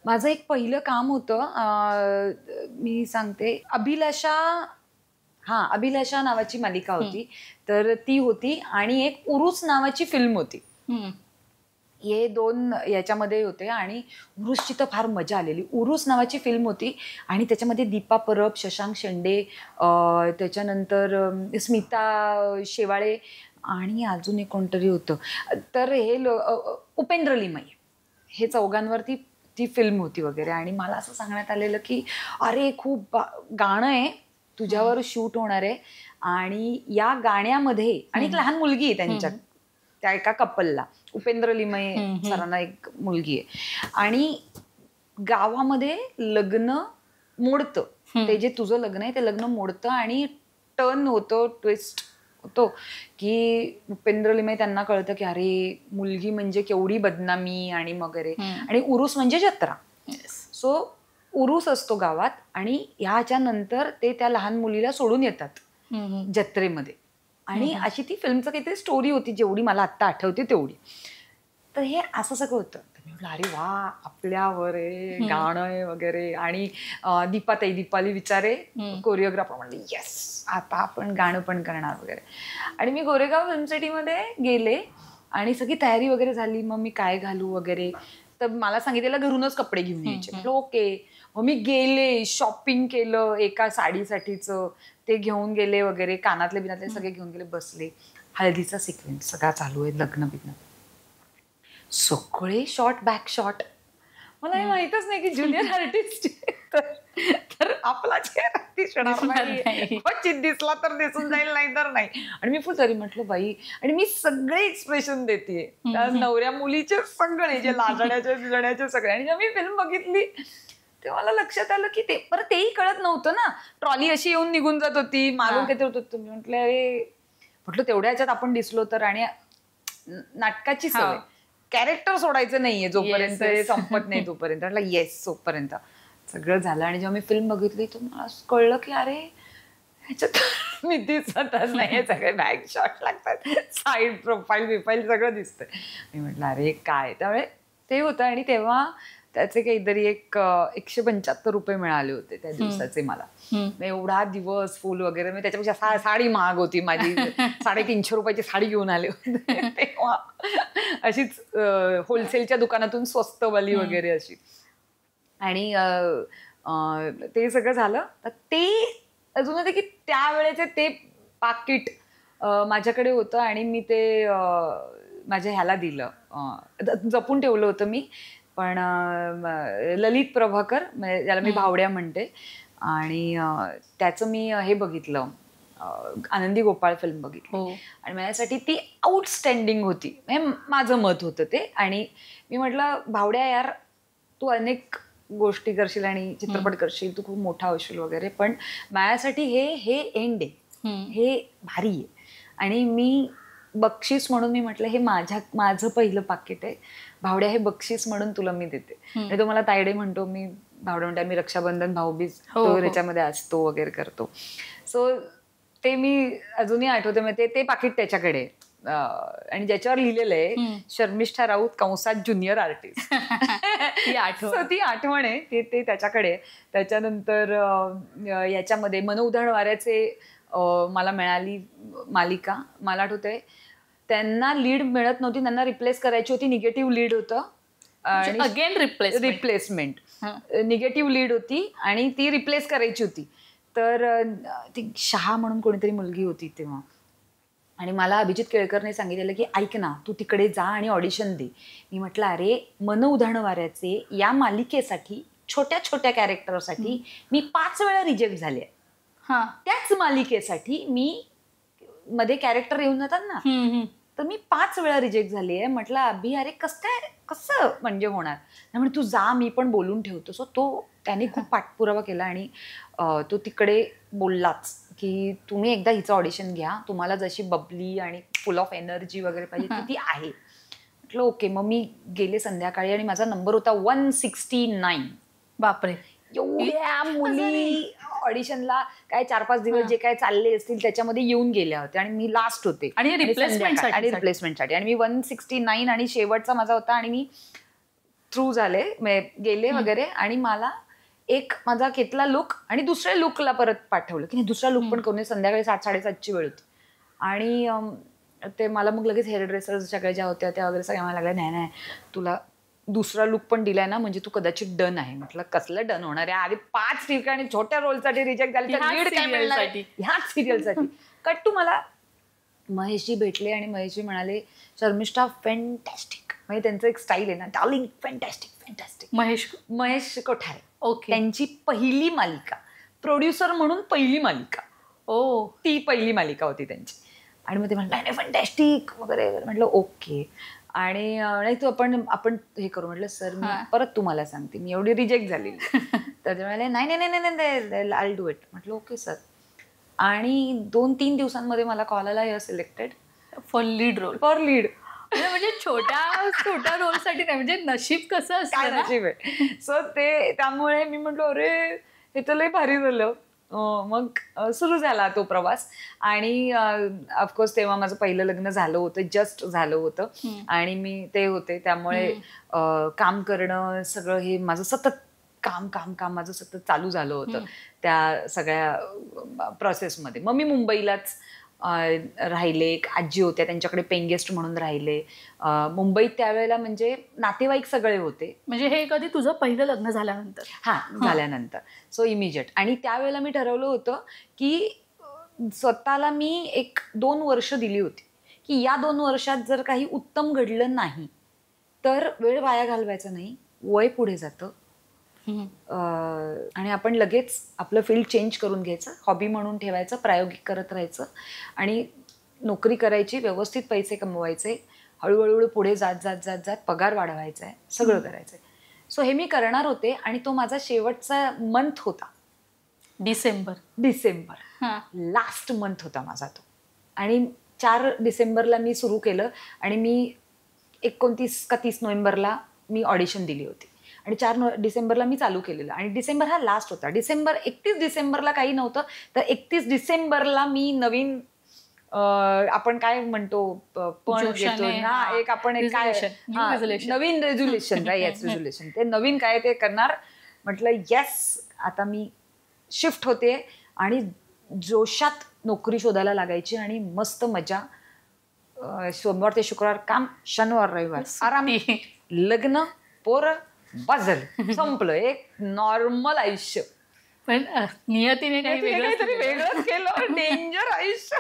माझं एक पहिलं काम होतं, मी सांगते, अभिलाषा नावाची मालिका होती. तर ती होती आणि एक उरूस नावाची फिल्म होती. हे 2 याच्यामध्ये होते आणि उरूसची तर फार मजा आलेली. उरूस नावाची फिल्म होती आणि त्याच्यामध्ये दीपा परब, शशांक शेंडे, त्याच्यानंतर स्मिता शेवाळे आणि अजून एक कोणतरी होतं. तर हे उपेंद्र लिमई, हे 4घांवरती ती फिल्म होती वगैरे. आणि मला असं सांगण्यात आलेलं की अरे खूप गाणं आहे तुझ्यावर शूट होणार आहे आणि या गाण्यामध्ये, आणि एक लहान मुलगी आहे त्यांच्यात, त्या एका कपलला, उपेंद्र लिमये सरांना एक मुलगी आहे, आणि गावामध्ये लग्न मोडतं. ते जे तुझं लग्न आहे ते लग्न मोडतं आणि टर्न होतं, ट्विस्ट होतो की उपेंद्र लिमये त्यांना कळतं की अरे मुलगी म्हणजे केवढी बदनामी आणि वगैरे. आणि उरूस म्हणजे जत्रा. सो उरूस असतो गावात आणि ह्याच्या नंतर ते त्या लहान मुलीला सोडून येतात जत्रेमध्ये. आणि अशी ती फिल्मचं काहीतरी स्टोरी होती जेवढी मला आत्ता आठवते तेवढी. तर हे असं सगळं होतं. मी म्हटलं अरे वा आपल्यावर आहे गाणं आहे वगैरे. आणि दीपाली विचारे कोरिओग्राफर म्हणले येस आता आपण गाणं पण करणार वगैरे. आणि मी गोरेगाव फिल्म सिटीमध्ये गेले आणि सगळी तयारी वगैरे झाली. मग मी काय घालू वगैरे. तर मला सांगितलेलं घरूनच कपडे घेऊन यायचे. म्हटलं ओके. मग मी गेले, शॉपिंग केलं एका साडीसाठीचं, ते घेऊन गेले वगैरे, कानातले बिनातले सगळे घेऊन गेले, बसले. हळदीचा सिक्वेन्स सगळा चालू आहे, लग्न बिग्न सगळे शॉट बॅक शॉट. मला हे माहितच नाही की ज्युनियर आर्टिस्ट तर आपला चेहरा दिसणार नाही, क्वचित दिसला तर दिसून जाईल नाही तर नाही. आणि मी फुल तरी म्हटलं बाई. आणि मी सगळे एक्सप्रेशन देते नवऱ्या मुलीचे सगळे, जे लाजण्याचे बिजण्याचे सगळे. आणि जेव्हा मी फिल्म बघितली तेव्हा मला लक्षात आलं की ते परत तेही कळत नव्हतं ना. ट्रॉली अशी येऊन निघून जात होती, मागून काहीतरी होत होतं. मी म्हटलं अरे म्हटलं तेवढ्या ह्याच्यात आपण दिसलो तर. आणि नाटकाची सवय, कॅरेक्टर सोडायचं नाहीये जोपर्यंत संपत नाही तोपर्यंत. म्हटलं येस तोपर्यंत सगळं झालं. आणि जेव्हा मी फिल्म बघितली तर मला कळलं की अरे ह्याच्यात मी दिसतच नाहीये, सगळे बॅक शॉट लागतात, साईड प्रोफाईल बिफाईल सगळं दिसतंय. मी म्हटलं अरे काय. त्यामुळे ते होतं. आणि तेव्हा त्याचे काहीतरी 175 रुपये मिळाले होते त्या दिवसाचे मला. एवढा दिवस फुल वगैरे. मी त्याच्यापेक्षा साडी महाग होती माझी, 350 रुपयाची साडी घेऊन आले होते तेव्हा. अशीच होलसेलच्या दुकानातून स्वस्तवाली वगैरे अशी. आणि ते सगळं झालं. तर ते अजून होते की त्यावेळेचे ते पाकिट माझ्याकडे होतं आणि मी ते माझ्या ह्याला दिलं, जपून ठेवलं होतं मी. पण ललित प्रभाकर, ज्याला मी भावड्या म्हणते, आणि त्याचं मी हे बघितलं, आनंदी गोपाळ फिल्म बघितली. आणि माझ्यासाठी ती आउटस्टँडिंग होती, म्हणजे माझं मत होतं ते. आणि मी म्हटलं भावड्या यार तू अनेक गोष्टी करशील आणि चित्रपट करशील, तू खूप मोठा होशील वगैरे, पण माझ्यासाठी हे एंड आहे, हे भारी आहे. आणि मी बक्षीस म्हणून मी म्हटलं हे माझं पहिलं पाकिट आहे भावड्या, हे बक्षीस म्हणून तुला मी देते. आणि तो मला तायडे म्हणतो, मी भावड्या म्हणते, आम्ही रक्षाबंधन भाऊबीज तो ह्याच्यामध्ये असतो वगैरे करतो. सो ते मी अजूनही आठवते. मग ते पाकिट त्याच्याकडे आणि ज्याच्यावर लिहिलेलं आहे शर्मिष्ठा राऊत कंसात ज्युनियर आर्टिस्ट. ती आठवण आहे, ते त्याच्याकडे. त्याच्यानंतर याच्यामध्ये मन उधळ वाऱ्याचे मला मिळाली मालिका. मला आठवतंय त्यांना लीड मिळत नव्हती, त्यांना रिप्लेस करायची होती, निगेटिव्ह लीड होतं. आणि अगेन रिप्लेसमेंट, निगेटिव्ह लीड होती आणि ती रिप्लेस करायची होती. तर ती शहा म्हणून कोणीतरी मुलगी होती तेव्हा. आणि मला अभिजित केळकरने सांगितलेलं की ऐक ना तू तिकडे जा आणि ऑडिशन दे. मी म्हटलं अरे मन उधळ वाऱ्याचे या मालिकेसाठी, छोट्या छोट्या कॅरेक्टरसाठी मी 5 वेळा रिजेक्ट झाले. त्याच मालिकेसाठी मी मध्ये कॅरेक्टर येऊन जातात ना, तर मी 5 वेळा रिजेक्ट झाली आहे. म्हटलं अभि अरे कसं म्हणजे होणार. म्हणजे तू जा, मी पण बोलून ठेवतो. सो त्याने खूप पाठपुरावा केला आणि तो तिकडे बोललाच की तुम्ही एकदा हिचं ऑडिशन घ्या, तुम्हाला जशी बबली आणि फुल ऑफ एनर्जी वगैरे पाहिजे ती आहे. म्हटलं ओके. मग मी गेले संध्याकाळी आणि माझा नंबर होता 169. बापरे, एवढ्या मुली ऑडिशनला काय 4-5 दिवस जे काय चालले असतील त्याच्यामध्ये येऊन गेल्या होत्या आणि मी लास्ट होते आणि रिप्लेसमेंटसाठी. आणि मी 169 आणि शेवटचा माझा होता आणि मी थ्रू झाले, गेले वगैरे. आणि मला एक माझा घेतला लुक आणि दुसऱ्या लुकला परत पाठवलं की नाही दुसरा लुक पण करून. संध्याकाळी 7-7:30ची वेळ होती आणि ते मला मग लगेच हेअर ड्रेसर्स सगळ्या ज्या होत्या त्या वगैरे सगळ्या मला लागल्या, नाही तुला दुसरा लुक पण दिलाय ना म्हणजे तू कदाचित डन आहे. म्हटलं कसलं डन होणार आहे, आधी 5 ठिकाणी छोट्या रोलसाठी रिजेक्ट झाली तर लीड काय मिळणार ह्याच सिरियलसाठी. कट टू मला महेशजी भेटले आणि महेशजी म्हणाले शर्मिष्ठा फॅन्टॅस्टिक. म्हणजे त्यांचं एक स्टाईल आहे ना, darling fantastic. Mahesh Kothare. Okay. त्यांची पहिली मालिका, प्रोड्युसर म्हणून पहिली मालिका, ती पहिली मालिका होती त्यांची. आणि मग ते म्हटलं नाही फंटॅस्टिक वगैरे. म्हटलं ओके. आणि नाही तू आपण हे करू. म्हटलं सर मी परत तुम्हाला सांगते, मी एवढी रिजेक्ट झालेली. तर ते म्हणाले नाही नाही नाही नाही आय डू इट. म्हटलं ओके सर. आणि 2-3 दिवसांमध्ये मला कॉल आला, you are selected for lead role. For lead. म्हणजे छोट्या रोलसाठी नाही, म्हणजे नशीब कसं असतं ना. नशीब आहे. सो ते त्यामुळे मी म्हटलं अरे हे तर लय भारी झालं. मग सुरू झाला तो प्रवास. आणि ऑफकोर्स तेव्हा माझं पहिलं लग्न झालं होतं, जस्ट झालं होतं. आणि मी ते होते, त्यामुळे काम करणं सगळं हे माझं सतत काम काम काम माझं सतत चालू झालं होतं त्या सगळ्या प्रोसेसमध्ये. मग मी मुंबईलाच राहिले. एक आजी होत्या, त्यांच्याकडे पेइंग गेस्ट म्हणून राहिले मुंबईत. त्यावेळेला म्हणजे नातेवाईक सगळे होते. म्हणजे हे कधी तुझं पहिलं लग्न झाल्यानंतर? झाल्यानंतर. So immediate. आणि त्यावेळेला मी ठरवलं होतं की स्वतःला मी 1-2 वर्ष दिली होती की या 2 वर्षात जर काही उत्तम घडलं नाही तर वेळ वाया घालवायचा नाही. वय पुढे जातं आणि आपण लगेच आपलं फील्ड चेंज करून घ्यायचं, हॉबी म्हणून ठेवायचं, प्रायोगिक करत राहायचं आणि नोकरी करायची, व्यवस्थित पैसे कमवायचे, हळूहळू पुढे जात जात जात जात पगार वाढवायचा आहे, सगळं करायचं आहे. सो हे मी करणार होते. आणि तो माझा शेवटचा मंथ होता, डिसेंबर लास्ट मंथ होता माझा तो. आणि 4 डिसेंबरला मी सुरू केलं आणि मी 29 का 30 नोव्हेंबरला मी ऑडिशन दिली होती आणि 4 डिसेंबरला मी चालू केलेलं. आणि डिसेंबर हा लास्ट होता. 31 डिसेंबरला काही नव्हतं, तर 31 डिसेंबरला मी नवीन आपण काय म्हणतो पण घेतो ना, एक आपण एक काय नवीन रेझोल्युशन रेझोल्युशन ते नवीन काय ते करणार. म्हटलं येस, आता मी शिफ्ट होते आणि जोशात नोकरी शोधायला लागायची आणि मस्त मजा. सोमवार ते शुक्रवार काम, शनिवार रविवार आराम, लग्न, पोरं, बाजल, संपलं. एक नॉर्मल आयुष्य. पण नियतीने काही वेगळंच केलं. डेंजर आयुष्य.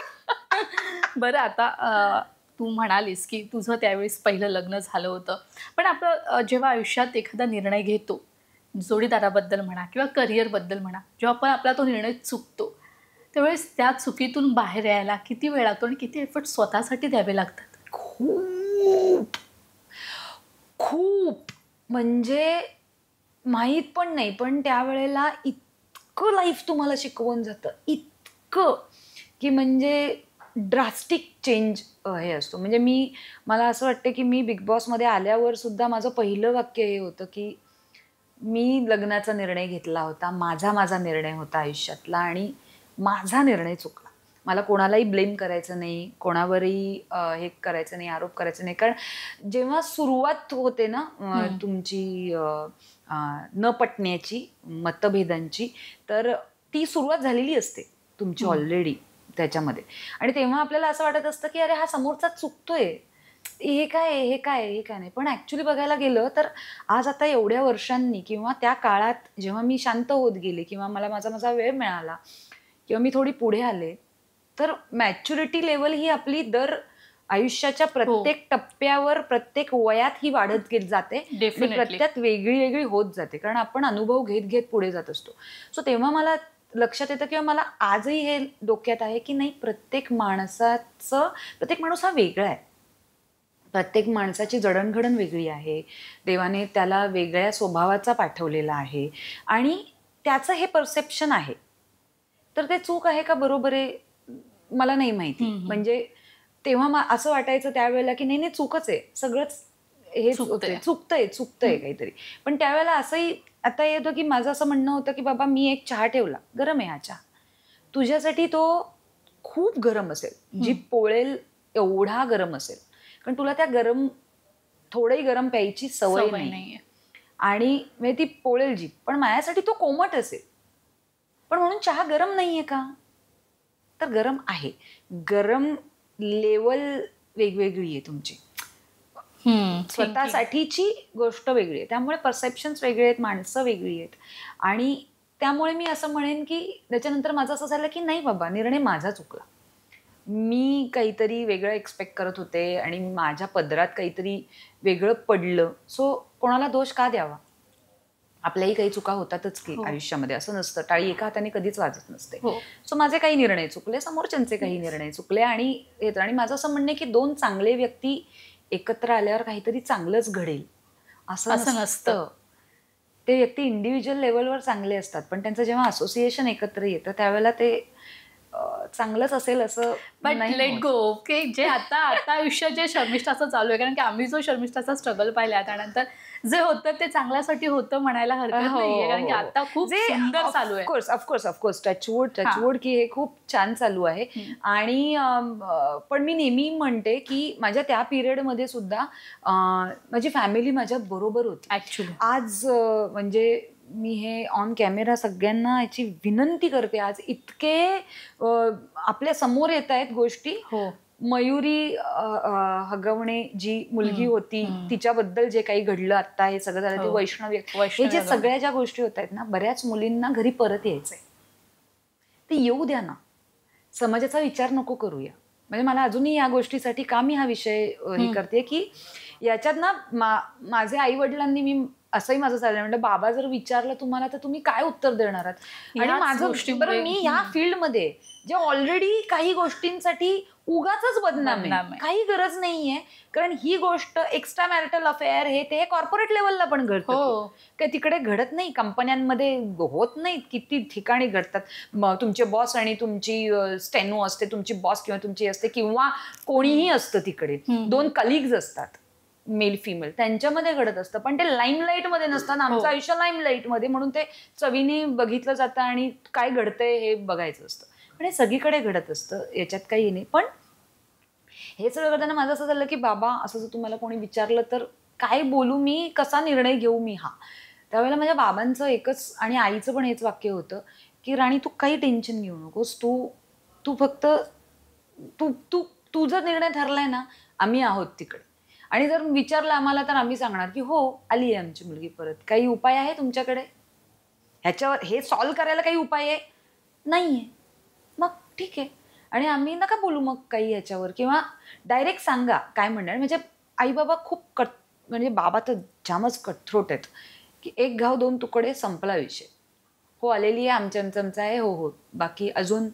बरं, आता तू म्हणालीस की तुझं त्यावेळेस पहिलं लग्न झालं होतं, पण आपलं जेव्हा आयुष्यात एखादा निर्णय घेतो, जोडीदाराबद्दल म्हणा किंवा करिअरबद्दल म्हणा, जेव्हा आपण आपला तो निर्णय चुकतो त्यावेळेस त्या चुकीतून बाहेर यायला किती वेळ लागतो आणि किती एफर्ट स्वतःसाठी द्यावे लागतात? खूप खूप म्हणजे माहीत पण नाही, पण त्यावेळेला इतकं लाईफ तुम्हाला शिकवून जातं, इतकं की म्हणजे ड्रास्टिक चेंज हे असतो. म्हणजे मला असं वाटतं की मी बिग बॉसमध्ये आल्यावर सुद्धा माझं पहिलं वाक्य हे होतं की मी लग्नाचा निर्णय घेतला होता, माझा निर्णय होता आयुष्यातला आणि माझा निर्णय चुकला. मला कोणालाही ब्लेम करायचं नाही, कोणावरही हे करायचं नाही, आरोप करायचं नाही. कारण जेव्हा सुरुवात होते ना तुमची न पटण्याची, मतभेदांची, तर ती सुरुवात झालेली असते तुमची ऑलरेडी त्याच्यामध्ये. आणि तेव्हा आपल्याला असं वाटत असतं की अरे हा समोरचा चुकतोय, हे काय नाही. पण ॲक्च्युली बघायला गेलं तर आज आता एवढ्या वर्षांनी किंवा त्या काळात जेव्हा मी शांत होत गेले किंवा मला माझा वेळ मिळाला किंवा मी थोडी पुढे आले, तर मॅच्युरिटी लेवल ही आपली दर आयुष्याच्या प्रत्येक टप्प्यावर, प्रत्येक वयात ही वाढत जाते. प्रत्येक वेगळी होत जाते, कारण आपण अनुभव घेत पुढे जात असतो. सो तेव्हा मला लक्षात येतं किंवा मला आजही हे डोक्यात आहे की नाही, प्रत्येक माणूस हा वेगळा आहे. प्रत्येक माणसाची जडणघडण वेगळी आहे. देवाने त्याला वेगळ्या स्वभावाचा पाठवलेला आहे आणि त्याचं हे परसेप्शन आहे. तर ते चूक आहे का बरोबर आहे मला नाही माहिती. म्हणजे तेव्हा असं वाटायचं त्यावेळेला की नाही चूकच आहे, सगळंच हे चुकतंय काहीतरी. पण त्यावेळेला असंही आता येतं की माझं असं म्हणणं होतं की बाबा मी एक चहा ठेवला, गरम आहे हा चहा, तुझ्यासाठी तो खूप गरम असेल, जी पोळेल एवढा गरम असेल, कारण तुला त्या थोडंही गरम प्यायची सवय नाही आणि ती पोळेल जी, पण माझ्यासाठी तो कोमट असेल. पण म्हणून चहा गरम नाहीये का? तर गरम आहे. गरम लेवल वेगवेगळी आहे तुमची, स्वतःसाठीची गोष्ट वेगळी आहे. त्यामुळे परसेप्शन्स वेगळे आहेत, माणसं वेगळी आहेत. आणि त्यामुळे मी असं म्हणेन की त्याच्यानंतर माझं असं झालं की नाही बाबा, निर्णय माझा चुकला. मी काहीतरी वेगळं एक्सपेक्ट करत होते आणि माझ्या पदरात काहीतरी वेगळं पडलं. सो कोणाला दोष का द्यावा? आपल्याही काही चुका होतातच की हो. आयुष्यामध्ये, असं नसतं, टाळी एका हाताने कधीच वाजत नसते. हो. सो माझे काही निर्णय चुकले, समोरच्यांचे काही निर्णय चुकले, आणि माझं असं म्हणणं आहे की दोन चांगले व्यक्ती एकत्र आल्यावर काहीतरी चांगलंच घडेल असं नसतं. ते व्यक्ती इंडिव्हिज्युअल लेवलवर चांगले असतात, पण त्यांचं जेव्हा असोसिएशन एकत्र येतं त्यावेळेला ते चांगलंच असेल असं बट नाही लेट होत. गो. ओके, जे आता आयुष्य जे शर्मिष्ठाचं चालू आहे, कारण की आम्ही जो शर्मिष्ठाचा स्ट्रगल पाहिला त्यानंतर जे होतं ते चांगल्यासाठी होतं म्हणायला हरकत नाहीये, कारण की आता खूप सुंदर चालू आहे. ऑफकोर्स टचवूड की हे खूप छान चालू आहे. आणि पण मी नेहमी म्हणते की माझ्या त्या पिरियडमध्ये सुद्धा माझी फॅमिली माझ्या बरोबर होती. ऍक्च्युली आज म्हणजे मी हे ऑन कॅमेरा सगळ्यांना याची विनंती करते, आज इतके आपल्या समोर येत आहेत गोष्टी. हो. मयुरी हगवणे जी मुलगी होती, तिच्याबद्दल जे काही घडलं आता, हे सगळं झालं, ती वैष्णवी, हे जे सगळ्या ज्या गोष्टी होत आहेत ना, बऱ्याच मुलींना घरी परत यायचंय, ते येऊ द्या ना, समाजाचा विचार नको करूया. म्हणजे मला अजूनही या गोष्टीसाठी का मी हा विषय हे करते की याच्यात ना माझे आई वडिलांनी, मी असंही माझं चाललंय, म्हणजे बाबा जर विचारलं तुम्हाला तर तुम्ही काय उत्तर देणार आहात. आणि माझं बरं, मी या फील्डमध्ये जे ऑलरेडी काही गोष्टींसाठी उगाचच बदनाम आहे, काही गरज नाहीये, कारण ही गोष्ट एक्स्ट्रा मॅरिटल अफेअर हे ते कॉर्पोरेट लेवलला पण घडतं, काय तिकडे घडत नाही, कंपन्यांमध्ये होत नाही, किती ठिकाणी घडतात. तुमचे बॉस आणि तुमची स्टेनो असते, तुमची बॉस किंवा तुमची असते, किंवा कोणीही असतं तिकडे, दोन कलिग्स असतात मेल फिमेल, त्यांच्यामध्ये घडत असतं, पण ते लाईमलाईट मध्ये नसतात. आमचं आयुष्य लाईमलाईट मध्ये, म्हणून ते चवीने बघितलं जातं आणि काय घडतंय हे बघायचं असतं, पण हे सगळीकडे घडत असतं, याच्यात काही नाही. पण हे सगळं करताना माझं असं झालं की बाबा, असं जर तुम्हाला कोणी विचारलं तर काय बोलू मी, कसा निर्णय घेऊ मी हा. त्यावेळेला माझ्या बाबांचं एकच आणि आईचं पण हेच वाक्य होतं की राणी, तू काही टेन्शन घेऊ नकोस, तू फक्त तुझा निर्णय ठरलाय ना, आम्ही आहोत तिकडे, आणि जर विचारलं आम्हाला तर आम्ही सांगणार की हो, आली आहे आमची मुलगी परत, काही उपाय आहे तुमच्याकडे ह्याच्यावर, हे सॉल्व्ह करायला काही उपाय आहे नाहीये, मग ठीक आहे, आणि आम्ही नका बोलू मग काही ह्याच्यावर, किंवा डायरेक्ट सांगा काय म्हणणार. म्हणजे आई बाबा खूप म्हणजे बाबा तर जामच कटथ्रोट आहेत की एक घाव दोन तुकडे, संपला विषय, हो आलेली आहे, आमचं आहे, हो हो, बाकी अजून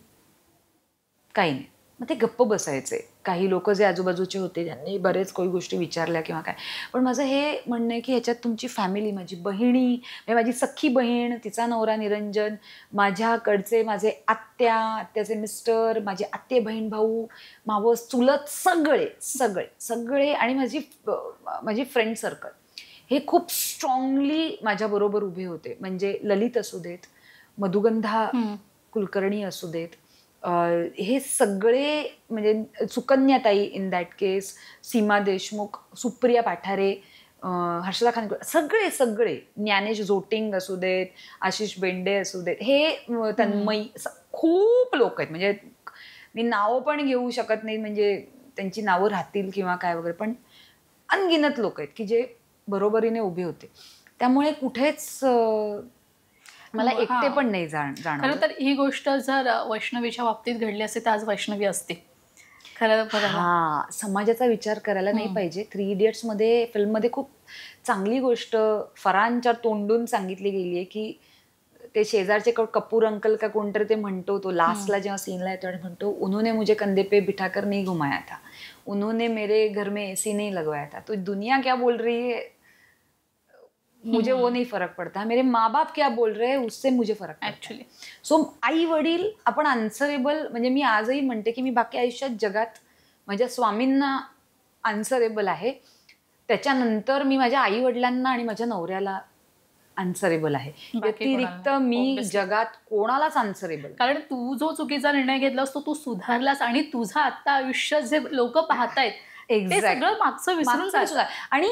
काही नाही. मग ते गप्प बसायचे. काही लोक जे आजूबाजूचे होते त्यांनी बरेच काही गोष्टी विचारल्या किंवा काय, पण माझं हे म्हणणं आहे की ह्याच्यात तुमची फॅमिली, माझी बहिणी, म्हणजे माझी सख्खी बहीण, तिचा नवरा निरंजन, माझ्याकडचे माझे आत्याचे मिस्टर, माझे आत्ते बहीण भाऊ, मावस चुलत, सगळे सगळे सगळे, आणि माझी फ्रेंड सर्कल हे खूप स्ट्रॉंगली माझ्याबरोबर उभे होते. म्हणजे ललित असू देत, मधुगंधा कुलकर्णी असू देत, हे सगळे, म्हणजे सुकन्याताई इन दॅट केस, सीमा देशमुख, सुप्रिया पाठारे, हर्षदा खानकर, सगळे सगळे, ज्ञानेश जोटिंग असू देत, आशिष बेंडे असू देत, हे तन्मयी, खूप लोक आहेत. म्हणजे मी नावं पण घेऊ शकत नाही, म्हणजे त्यांची नावं राहतील किंवा काय वगैरे, पण अनगिनत लोक आहेत की जे बरोबरीने उभे होते. त्यामुळे कुठेच मला एकटे पण नाही जाणवलं. खरं तर ही गोष्ट जर वैष्णवीच्या बाबतीत घडली असते तर आज वैष्णवी असते. खरं हा, समाजाचा विचार करायला नाही पाहिजे. 3 इडियट्स मध्ये, फिल्ममध्ये खूप चांगली गोष्ट फरहानच्या तोंडून सांगितली गेली आहे की ते शेजारचे कपूर अंकल का कोणतरी ते म्हणतो, तो लास्टला जेव्हा सीनला येतो आणि म्हणतो, उन्होंने मुझे कंधे पे बिठाकर नहीं घुमाया था, उन्होंने मेरे घर में एसी नहीं लगवाया था, तो दुनिया क्या बोल रही है मुझे वो नहीं फरक पडता, मेरे माँ बाप क्या बोल रहे हैं उससे मुझे फरक ऍक्च्युली. सो आई वडील आपण आन्सरेबल, म्हणजे मी आजही म्हणते की मी बाकी आयुष्यात जगात माझ्या स्वामींना आन्सरेबल आहे, त्याच्यानंतर मी माझ्या आई वडिलांना आणि माझ्या नवऱ्याला आन्सरेबल आहे, व्यतिरिक्त मी जगात कोणालाच आन्सरेबल. कारण तू जो चुकीचा निर्णय घेतलास तो तू सुधारलास, आणि तुझं आता आयुष्य जे लोक पाहतायत सगळं मागचं विसरून जायचं. आणि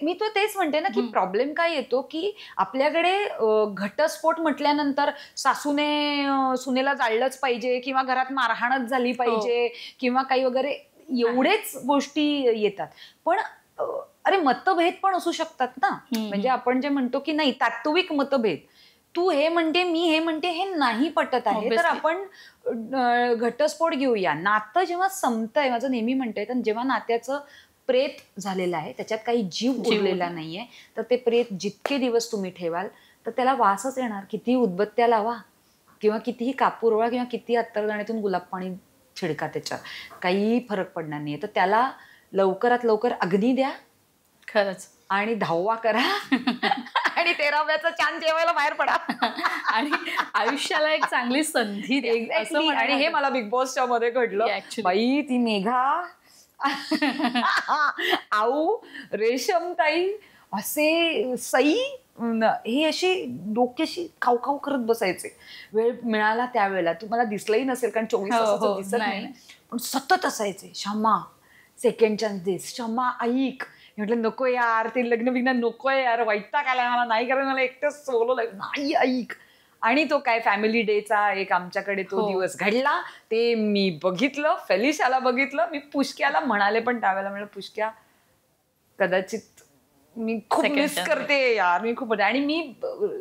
मी तो तेच म्हणते ना की प्रॉब्लेम काय येतो की आपल्याकडे घटस्फोट म्हटल्यानंतर सासूने सुनेला जाळलंच पाहिजे, किंवा घरात मारहाणच झाली पाहिजे, किंवा काही वगैरे, एवढेच गोष्टी येतात. पण अरे, मतभेद पण असू शकतात ना. म्हणजे आपण जे म्हणतो की नाही, तात्विक मतभेद, तू हे म्हणते मी हे म्हणते, हे नाही पटत आहे, तर आपण घटस्फोट घेऊया. नातं जेव्हा संपतंय, माझं नेहमी म्हणते, तर जेव्हा नात्याचं प्रेत झालेलं आहे, त्याच्यात काही जीव उरलेला नाहीये, तर ते प्रेत जितके दिवस तुम्ही ठेवाल तर त्याला वासच येणार. कितीही उदबत्त्या लावा किंवा कितीही कापूर ओळा किंवा कितीही अत्तरदाण्यातून गुलाब पाणी छिडका त्याच्यावर, काही फरक पडणार नाही. तर त्याला लवकरात लवकर अग्नी द्या खरंच. आणि 10वा करा आणि 13व्याचा चांद जेवायला बाहेर पडा आणि आयुष्याला एक चांगली संधी द्या, असं Exactly. म्हणायला आणि हे हरकत मला बिग बॉसच्या मध्ये घडलं. Actually. बाई ती मेघा आऊ रेशमताई असे सई हे अशी डोक्याशी खाऊ खाऊ करत बसायचे. वेळ मिळाला त्यावेळेला. तुम्हाला दिसलंही नसेल कारण 24 हो, तासाचं हो. दिसत नाही, नाही, पण सतत असायचे. क्षमा, सेकंड चान्स दे, क्षमा ऐक. म्हटलं नको यार, ते लग्न बिग्न नकोय यार, वैताग आलाय मला, नाही कारण मला एकटंच सोलो नाही ऐक. आणि तो काय फॅमिली डेचा एक आमच्याकडे तो दिवस घडला, ते मी बघितलं, फेलिशाला बघितलं, मी पुष्क्याला म्हणाले पण त्यावेळेला म्हणलं पुष्क्या कदाचित मी खूप मिस करते यार, मी खूप. आणि मी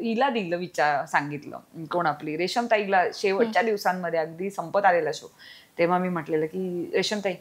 हिला दिलं सांगितलं कोण आपली रेशमताईला शेवटच्या दिवसांमध्ये अगदी संपत आलेला शो, तेव्हा मी म्हटलेलं की रेशमताई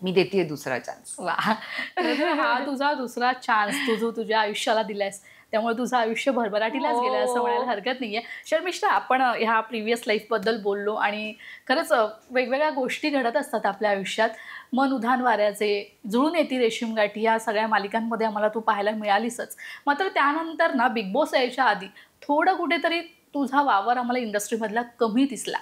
मी देतेय दुसरा चान्स. वा, हा तुझा दुसरा चान्स तू तुझ्या आयुष्याला दिलायस, त्यामुळे तुझं आयुष्य भरभराटीलाच गेलं असं म्हणायला हरकत नाहीये. शर्मिष्ठा, आपण ह्या प्रिव्हियस लाईफबद्दल बोललो आणि खरंच वेगवेगळ्या गोष्टी घडत असतात आपल्या आयुष्यात. मन उधाण वाऱ्याचे, जुळून येती रेशीम गाठी, या सगळ्या मालिकांमध्ये आम्हाला तू पाहायला मिळालीसच. मात्र त्यानंतर ना बिग बॉस यायच्या आधी थोडं कुठेतरी तुझा वावर आम्हाला इंडस्ट्रीमधला कमी दिसला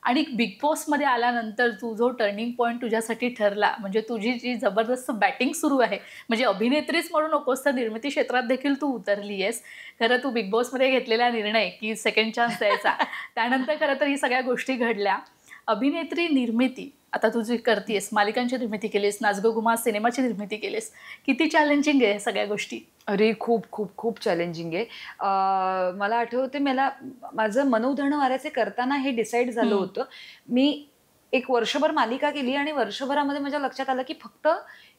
आणि बिग बॉसमध्ये आल्यानंतर तू जो टर्निंग पॉईंट तुझ्यासाठी ठरला, म्हणजे तुझी जी जबरदस्त बॅटिंग सुरू आहे, म्हणजे अभिनेत्रीच म्हणू नकोस तर निर्मिती क्षेत्रात देखील तू उतरली आहेस. खरं तू बिग बॉसमध्ये घेतलेला निर्णय की सेकंड चान्स द्यायचा, त्यानंतर खरं तर ही सगळ्या गोष्टी घडल्या. अभिनेत्री, निर्मिती आता तू जी करतेस, मालिकांची निर्मिती केलीस, नाचगो घुमा सिनेमाची निर्मिती केलीस, किती चॅलेंजिंग आहे सगळ्या गोष्टी? अरे खूप खूप खूप चॅलेंजिंग आहे. मला आठवते, मला माझं मन उधळण वाऱ्याचे करताना हे डिसाईड झालं होतं. मी एक वर्षभर मालिका केली आणि वर्षभरामध्ये माझ्या लक्षात आलं की फक्त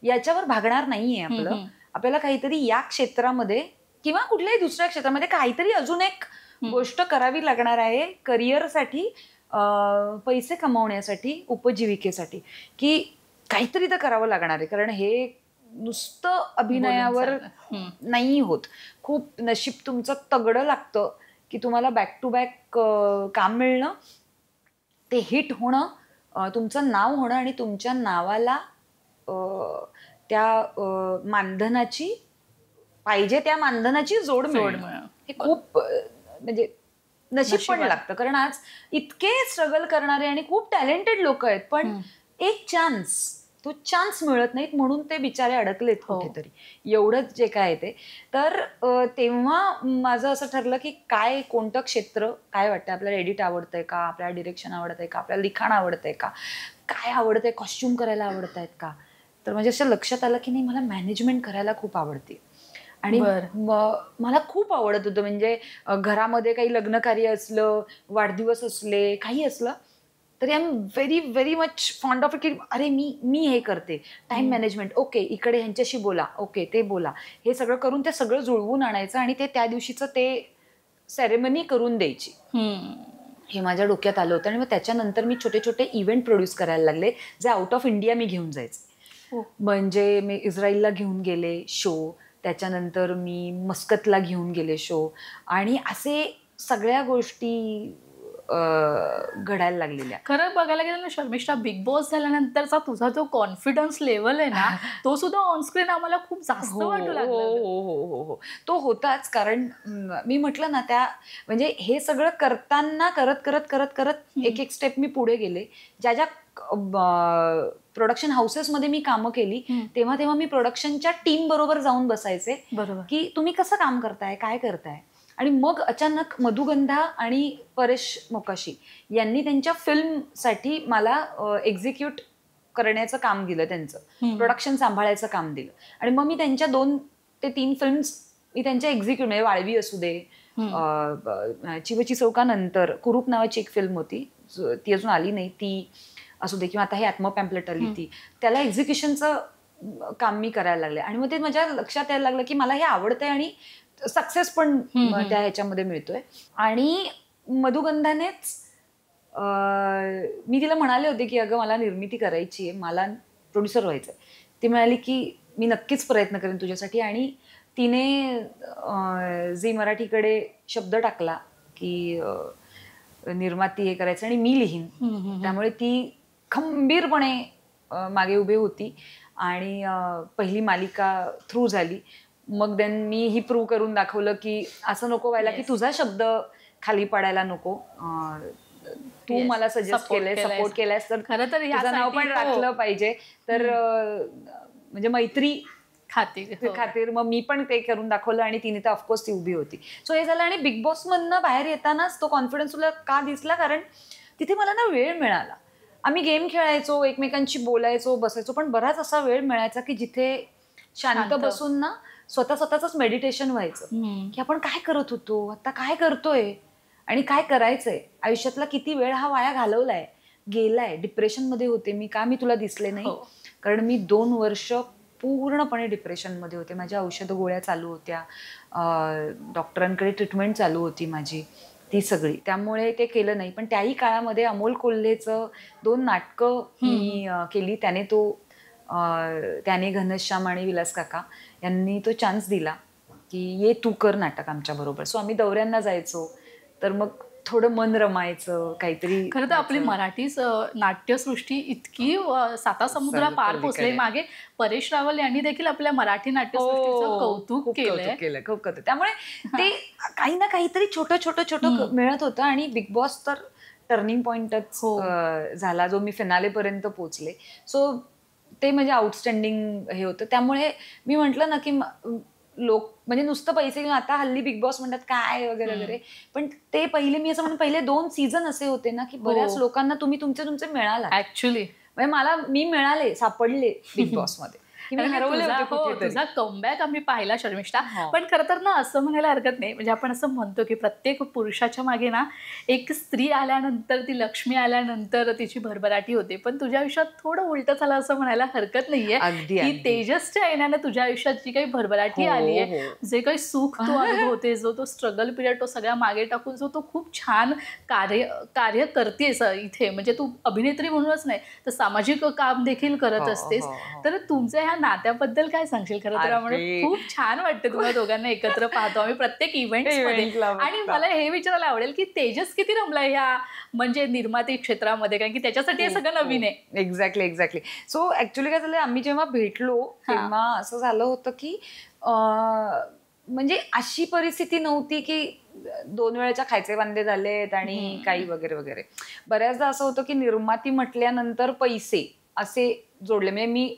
याच्यावर भागणार नाहीये आपलं, आपल्याला काहीतरी या क्षेत्रामध्ये किंवा कुठल्याही दुसऱ्या क्षेत्रामध्ये काहीतरी अजून एक गोष्ट करावी लागणार आहे करिअरसाठी, पैसे कमवण्यासाठी, उपजीविकेसाठी, की काहीतरी तर करावं लागणार आहे. कारण हे नुसतं अभिनयावर नाही होत. खूप नशीब तुमचं तगडं लागतं की तुम्हाला बॅक टू बॅक काम मिळणं, ते हिट होणं, तुमचं नाव होणं आणि तुमच्या नावाला त्या मानधनाची पाहिजे त्या मानधनाची जोड मिळणं, हे खूप म्हणजे नशीब पण लागतं. कारण आज इतके स्ट्रगल करणारे आणि खूप टॅलेंटेड लोक आहेत, पण एक चान्स, तो चान्स मिळत नाहीत म्हणून ते बिचारे अडकलेत कुठेतरी. एवढंच जे काय ते. तर तेव्हा माझं असं ठरलं की काय, कोणतं क्षेत्र, काय वाटतं आपल्याला, एडिट आवडतंय का, आपल्याला डिरेक्शन आवडतंय का, आपल्याला लिखाण आवडतंय का, काय आवडतंय, कॉस्ट्युम करायला आवडतायत का. तर म्हणजे असं लक्षात आलं की नाही, मला मॅनेजमेंट करायला खूप आवडते. आणि मला खूप आवडत होतं. म्हणजे घरामध्ये काही लग्न कार्य असलं, वाढदिवस असले, काही असलं तरी I am very very much fond of it, की अरे मी हे करते. टाइम मॅनेजमेंट, ओके इकडे ह्यांच्याशी बोला, ओके ते बोला, हे सगळं करून ते सगळं जुळवून आणायचं आणि ते त्या दिवशीचं ते सेरेमनी करून द्यायची. हे माझ्या डोक्यात आलं होतं. आणि मग त्याच्यानंतर मी छोटे छोटे इव्हेंट प्रोड्यूस करायला लागले, जे आउट ऑफ इंडिया मी घेऊन जायचे. म्हणजे मी इस्रायलला घेऊन गेले शो, त्याच्यानंतर मी मस्कतला घेऊन गेले शो, आणि असे सगळ्या गोष्टी घडायला लागलेल्या. खरं बघायला गेलं ना शर्मिष्ठा, बिग बॉस झाल्यानंतरचा तुझा जो कॉन्फिडन्स लेवल आहे ना, तो सुद्धा ऑनस्क्रीन आम्हाला खूप जास्त वाटू लागला. हो, तो होताच. कारण मी म्हटलं ना, त्या म्हणजे हे सगळं करताना करत करत करत करत एक एक स्टेप मी पुढे गेले. ज्या ज्या प्रोडक्शन हाऊसेसमध्ये मी कामं केली, तेव्हा तेव्हा मी प्रोडक्शनच्या टीम बरोबर जाऊन बसायचे, की तुम्ही कसं काम करताय, काय करताय. आणि मग अचानक मधुगंधा आणि परेश मोकाशी यांनी त्यांच्या फिल्मसाठी मला एक्झिक्यूट करण्याचं काम दिलं, त्यांचं प्रोडक्शन सांभाळायचं काम दिलं. आणि मग मी त्यांच्या 2 ते 3 फिल्म्स मी त्यांच्या एक्झिक्यूट, म्हणजे वाळवी असू दे, चिवची चौकानंतर कुरूप नावाची एक फिल्म होती, ती अजून आली नाही, ती असू दे, किंवा आता हे आत्मपॅम्पलेट आली ती, त्याला एक्झिक्युशनचं काम मी करायला लागले. आणि मग ते माझ्या लक्षात यायला लागलं की मला हे आवडतंय आणि सक्सेस पण त्या ह्याच्यामध्ये मिळतोय. आणि मधुगंधानेच मी तिला म्हणाले होते की अगं मला निर्मिती करायची आहे, मला प्रोड्युसर व्हायचंय. ती म्हणाली की मी नक्कीच प्रयत्न करेन तुझ्यासाठी आणि तिने झी मराठीकडे शब्द टाकला की निर्माती हे करायचं आणि मी लिहीन. त्यामुळे ती खंबीरपणे मागे उभी होती आणि पहिली मालिका थ्रू झाली. मग देन मी ही प्रूव्ह करून दाखवलं की असं नको व्हायला की तुझा शब्द खाली पडायला नको. तू मला सजेस्ट केलंय, सपोर्ट केलायस तर खरं तर तुझं नाव पण राखलं पाहिजे. तर म्हणजे मैत्री खातीर मग मी पण ते करून दाखवलं आणि तिने तर ऑफकोर्स ती उभी होती. सो हे झालं. आणि बिग बॉस मधनं बाहेर येतानाच तो कॉन्फिडन्स तुला का दिसला, कारण तिथे मला ना वेळ मिळाला. आम्ही गेम खेळायचो, एकमेकांशी बोलायचो, बसायचो, पण बराच असा वेळ मिळायचा की जिथे शांत बसून ना स्वतःच मेडिटेशन व्हायचं की आपण काय करत होतो, आता काय करतोय आणि काय करायचंय. आयुष्यातला किती वेळ हा वाया घालवलाय, गेलाय. डिप्रेशनमध्ये होते मी. का मी तुला दिसले नाही? कारण मी 2 वर्ष पूर्णपणे डिप्रेशनमध्ये होते. माझ्या औषध गोळ्या चालू होत्या, डॉक्टरांकडे ट्रीटमेंट चालू होती माझी ती सगळी. त्यामुळे ते केलं नाही. पण त्याही काळामध्ये अमोल कोल्हेचं 2 नाटकं मी केली. त्याने घनश्याम आणि विलास काका यांनी तो चान्स दिला की ये तू कर नाटक आमच्या बरोबर. सो आम्ही दौऱ्यांना जायचो, तर मग थोडं मन रमायचं काहीतरी. खरं तर आपली मराठी नाट्यसृष्टी इतकी 7 समुद्रा पार पोचले. मागे परेश रावल यांनी देखील आपल्या मराठी नाट्यसृष्टीचं कौतुक केलं. खूप कौतुक. त्यामुळे ते काही ना काहीतरी छोटं मिळत होतं. आणि बिग बॉस तर टर्निंग पॉइंटच झाला, जो मी फिनालेपर्यंत पोचले. सो ते म्हणजे आउटस्टँडिंग हे होतं. त्यामुळे मी म्हटलं ना की लोक म्हणजे नुसतं पैसे घेऊन, आता हल्ली बिग बॉस म्हणतात काय वगैरे वगैरे, पण ते पहिले मी असं म्हणून पहिले 2 सीझन असे होते ना की बऱ्याच लोकांना तुम्ही तुमचे मिळाला. ऍक्च्युली म्हणजे मी मिळाले, सापडले बिग बॉस मध्ये. तुझा कमबॅक आम्ही पाहिला शर्मिष्ठा. पण खरं तर ना असं म्हणायला हरकत नाही. म्हणजे आपण असं म्हणतो की प्रत्येक पुरुषाच्या मागे ना एक स्त्री आल्यानंतर, ती लक्ष्मी आल्यानंतर तिची भरभराटी होते. पण तुझ्या आयुष्यात थोडं उलट झालं असं म्हणायला हरकत नाहीये की तेजसच्या येण्यानं तुझ्या आयुष्यात जी काही भरभराटी आली आहे, जे काही सुख तू अनुभवते, जो तो स्ट्रगल पिरियड तो सगळ्या मागे टाकून जो तो खूप छान कार्य करतेस इथे. म्हणजे तू अभिनेत्री म्हणूनच नाही तर सामाजिक काम देखील करत असतेस. तर तुमच्या ह्या नात्याबद्दल काय सांगशील? खरं तर आम्हाला खूप छान वाटतं तुम्हाला दोघांना एकत्र पाहतो आम्ही प्रत्येक इव्हेंट्समध्ये. आणि मला हे विचारायला आवडेल की तेजस किती रमलाय ह्या म्हणजे निर्माती क्षेत्रामध्ये, कारण की त्याच्यासाठी हे सगळं नवीन आहे. एक्झॅक्टली. सो ऍक्च्युली काय झालं, आम्ही जेव्हा भेटलो तेव्हा असं झालं होतं की म्हणजे अशी परिस्थिती नव्हती की 2 वेळेच्या खायचे वांदे झालेत आणि काही वगैरे वगैरे. बऱ्याचदा असं होतं की निर्माती म्हटल्यानंतर पैसे असे जोडले. म्हणजे मी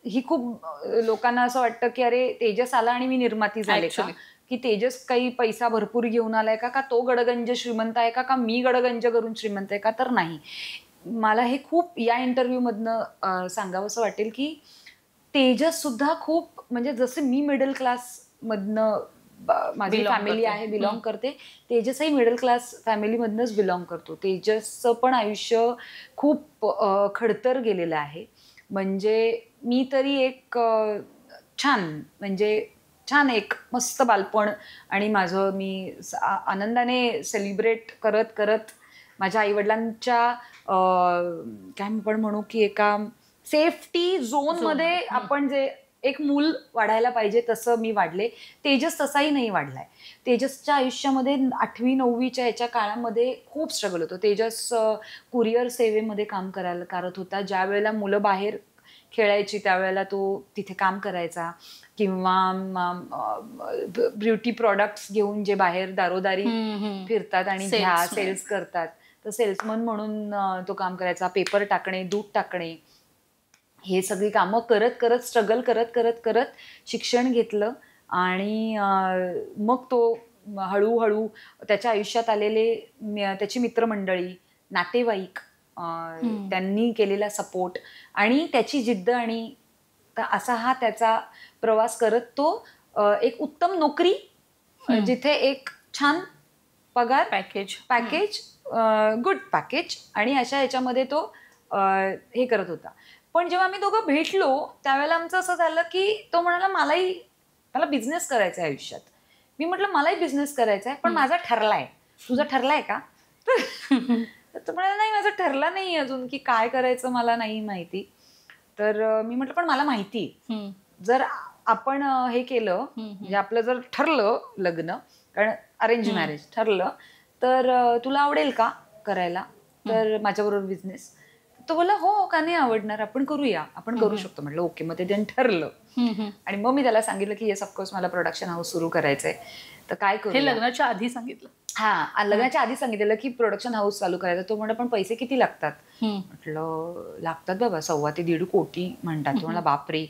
ही खूप लोकांना असं वाटतं की अरे तेजस आला आणि मी निर्माती झाले का, की तेजस काही पैसा भरपूर घेऊन आलाय का तो गडगंज श्रीमंत आहे का मी गडगंज करून श्रीमंत आहे का. तर नाही, मला हे खूप या इंटरव्ह्यू मधनं सांगावंसं वाटेल की तेजस सुद्धा खूप म्हणजे जसं मी मिडल क्लास मधनं माझी फॅमिली आहे बिलॉंग करते, तेजसही मिडल क्लास फॅमिली मधनच बिलॉंग करतो. तेजसचं पण आयुष्य खूप खडतर गेलेलं आहे. म्हणजे मी तरी एक छान एक मस्त बालपण आणि माझं मी आनंदाने सेलिब्रेट करत माझ्या आईवडिलांच्या काय आपण म्हणू की एका सेफ्टी झोन मध्ये आपण जे एक मूल वाढायला पाहिजे तसं मी वाढले. तेजस तसाही नाही वाढलाय. तेजसच्या आयुष्यामध्ये 8वी 9वीच्या याच्या काळामध्ये खूप स्ट्रगल होतं. तेजस कुरिअर सेवेमध्ये काम करत होता. ज्या वेळेला मुलं बाहेर खेळायची त्यावेळेला तो तिथे काम करायचा, किंवा ब्युटी प्रॉडक्ट्स घेऊन जे बाहेर दारोदारी फिरतात आणि सेल्स करतात, तर सेल्समन म्हणून तो काम करायचा. पेपर टाकणे, दूध टाकणे, हे सगळी कामं करत स्ट्रगल करत शिक्षण घेतलं. आणि मग तो हळूहळू त्याच्या आयुष्यात आलेले त्याची मित्रमंडळी, नातेवाईक, त्यांनी केलेला सपोर्ट आणि त्याची जिद्द, आणि असा हा त्याचा प्रवास करत तो एक उत्तम नोकरी, जिथे एक छान पगार, पॅकेज गुड पॅकेज, आणि अशा ह्याच्यामध्ये तो हे करत होता. पण जेव्हा आम्ही दोघं भेटलो त्यावेळेला आमचं असं झालं की तो म्हणाला मला बिझनेस करायचा आहे आयुष्यात. मी म्हटलं मलाही बिझनेस करायचा आहे, पण माझा ठरलाय. तुझा ठरलाय का? तर म्हणाला नाही, माझं ठरला नाही अजून की काय करायचं मला नाही माहिती. तर मी म्हटलं पण मला माहिती, जर आपण हे केलं, म्हणजे आपलं जर ठरलं लग्न, कारण अरेंज मॅरेज ठरलं, तर तुला आवडेल का करायला, तर माझ्याबरोबर बिझनेस. तो बोला हो, का नाही आवडणार, आपण करूया, आपण करू शकतो. म्हटलं ओके. मग ते त्यांनी ठरलं. आणि मग मी त्याला सांगितलं की येस ऑफकोर्स मला प्रोडक्शन हाऊस सुरू करायचंय, तर काय करू. हे लग्नाच्या आधी सांगितलं? हा, लग्नाच्या आधी सांगितलेलं की प्रोडक्शन हाऊस चालू करायचं. तो म्हणतो पण पैसे किती लागतात. म्हटलं लागतात बाबा 1.25 ते 1.5 कोटी म्हणतात. तो म्हणला बापरे,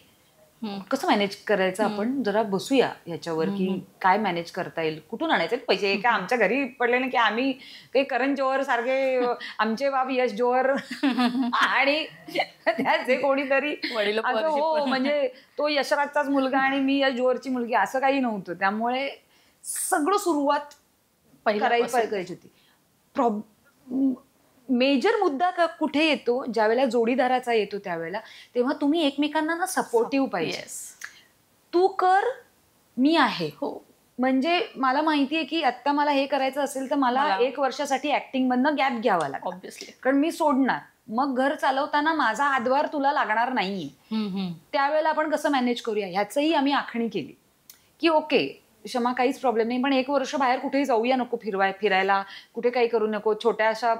कसं मॅनेज करायचं, आपण जरा बसूया ह्याच्यावर की काय मॅनेज करता येईल, कुठून आणायचे पैसे. का आमच्या घरी पडले ना की आम्ही काही करण जोहर सारखे, आमचे बाप यश जोहर आणि त्याचे कोणीतरी असं, हो म्हणजे तो यशराजचाच मुलगा आणि मी यश जोहरची मुलगी, असं काही नव्हतं. त्यामुळे सगळं सुरुवात करायची होती. मेजर मुद्दा कुठे येतो, ज्या वेळेला जोडीदाराचा येतो त्यावेळेला, तेव्हा तुम्ही एकमेकांना ना सपोर्टिव्ह पाहिजे. तू कर, मी आहे. हो, म्हणजे मला माहितीये की आता मला हे करायचं असेल तर मला 1 वर्षासाठी ऍक्टिंग मधनं गॅप घ्यावा लागेल, ऑब्व्हियसली, कारण मी सोडणार. मग घर चालवताना माझा हातभार तुला लागणार नाहीये. त्यावेळेला आपण कसं मॅनेज करूया ह्याचंही आम्ही आखणी केली की ओके क्षमा, काहीच प्रॉब्लेम नाही, पण 1 वर्ष बाहेर कुठेही जाऊया नको, फिरायला कुठे काही करू नको, छोट्या अशा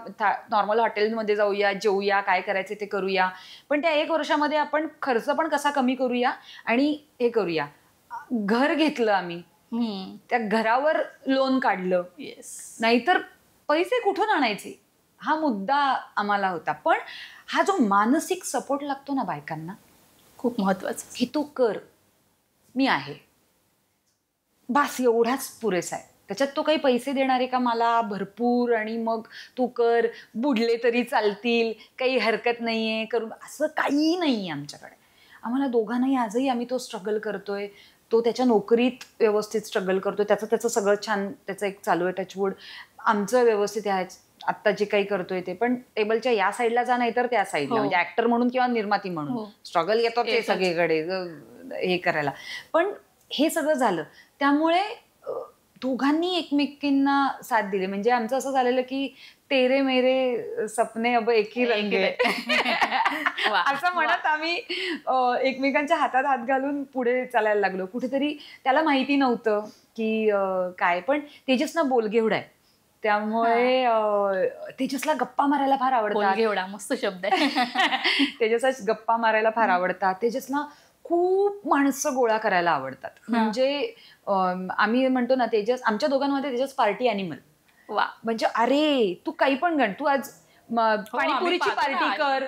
नॉर्मल हॉटेलमध्ये जाऊया, जेऊया, काय करायचे ते करूया. पण त्या 1 वर्षामध्ये आपण खर्च पण कसा कमी करूया आणि हे करूया. घर घेतलं आम्ही, त्या घरावर लोन काढलं. नाहीतर पैसे कुठून आणायचे हा मुद्दा आम्हाला होता. पण हा जो मानसिक सपोर्ट लागतो ना बायकांना, खूप महत्वाचा, की तू कर, मी आहे, बस एवढाच पुरेसा आहे. त्याच्यात तो काही पैसे देणार आहे का मला भरपूर, आणि मग तू कर, बुडले तरी चालतील, काही हरकत नाहीये करून, असं काही नाहीये आमच्याकडे. आम्हाला दोघांनाही आजही आम्ही तो स्ट्रगल करतोय. तो त्याच्या नोकरीत व्यवस्थित स्ट्रगल करतोय, त्याचं सगळं छान त्याचं एक चालू आहे, टचवूड. आमचं व्यवस्थित आहे आत्ता जे काही करतोय ते. पण टेबलच्या या साईडला जा, नाही तर त्या साईडला, म्हणजे ऍक्टर म्हणून किंवा निर्माती म्हणून स्ट्रगल येतो ते सगळीकडे हे करायला. पण हे सगळं झालं त्यामुळे दोघांनी एकमेकींना साथ दिली. म्हणजे आमचं असं झालेलं की तेरे मेरे सपने अब एक ही रंग है असं म्हणत आम्ही एकमेकांच्या हातात हात घालून पुढे चालायला लागलो. कुठेतरी त्याला माहिती नव्हतं की काय, पण तेजसना बोलगेवढा आहे, त्यामुळे तेजसला गप्पा मारायला फार आवडतात. बोलगेवढा मस्त शब्द आहे. तेजसला गप्पा मारायला फार आवडतात. तेजसला खूप माणसं गोळा करायला आवडतात. म्हणजे आम्ही म्हणतो ना, तेजस, आमच्या दोघांमध्ये तेजस पार्टी अॅनिमल. वा, म्हणजे अरे तू काही पण गण, तू आज पाणीपुरीची पार्टी कर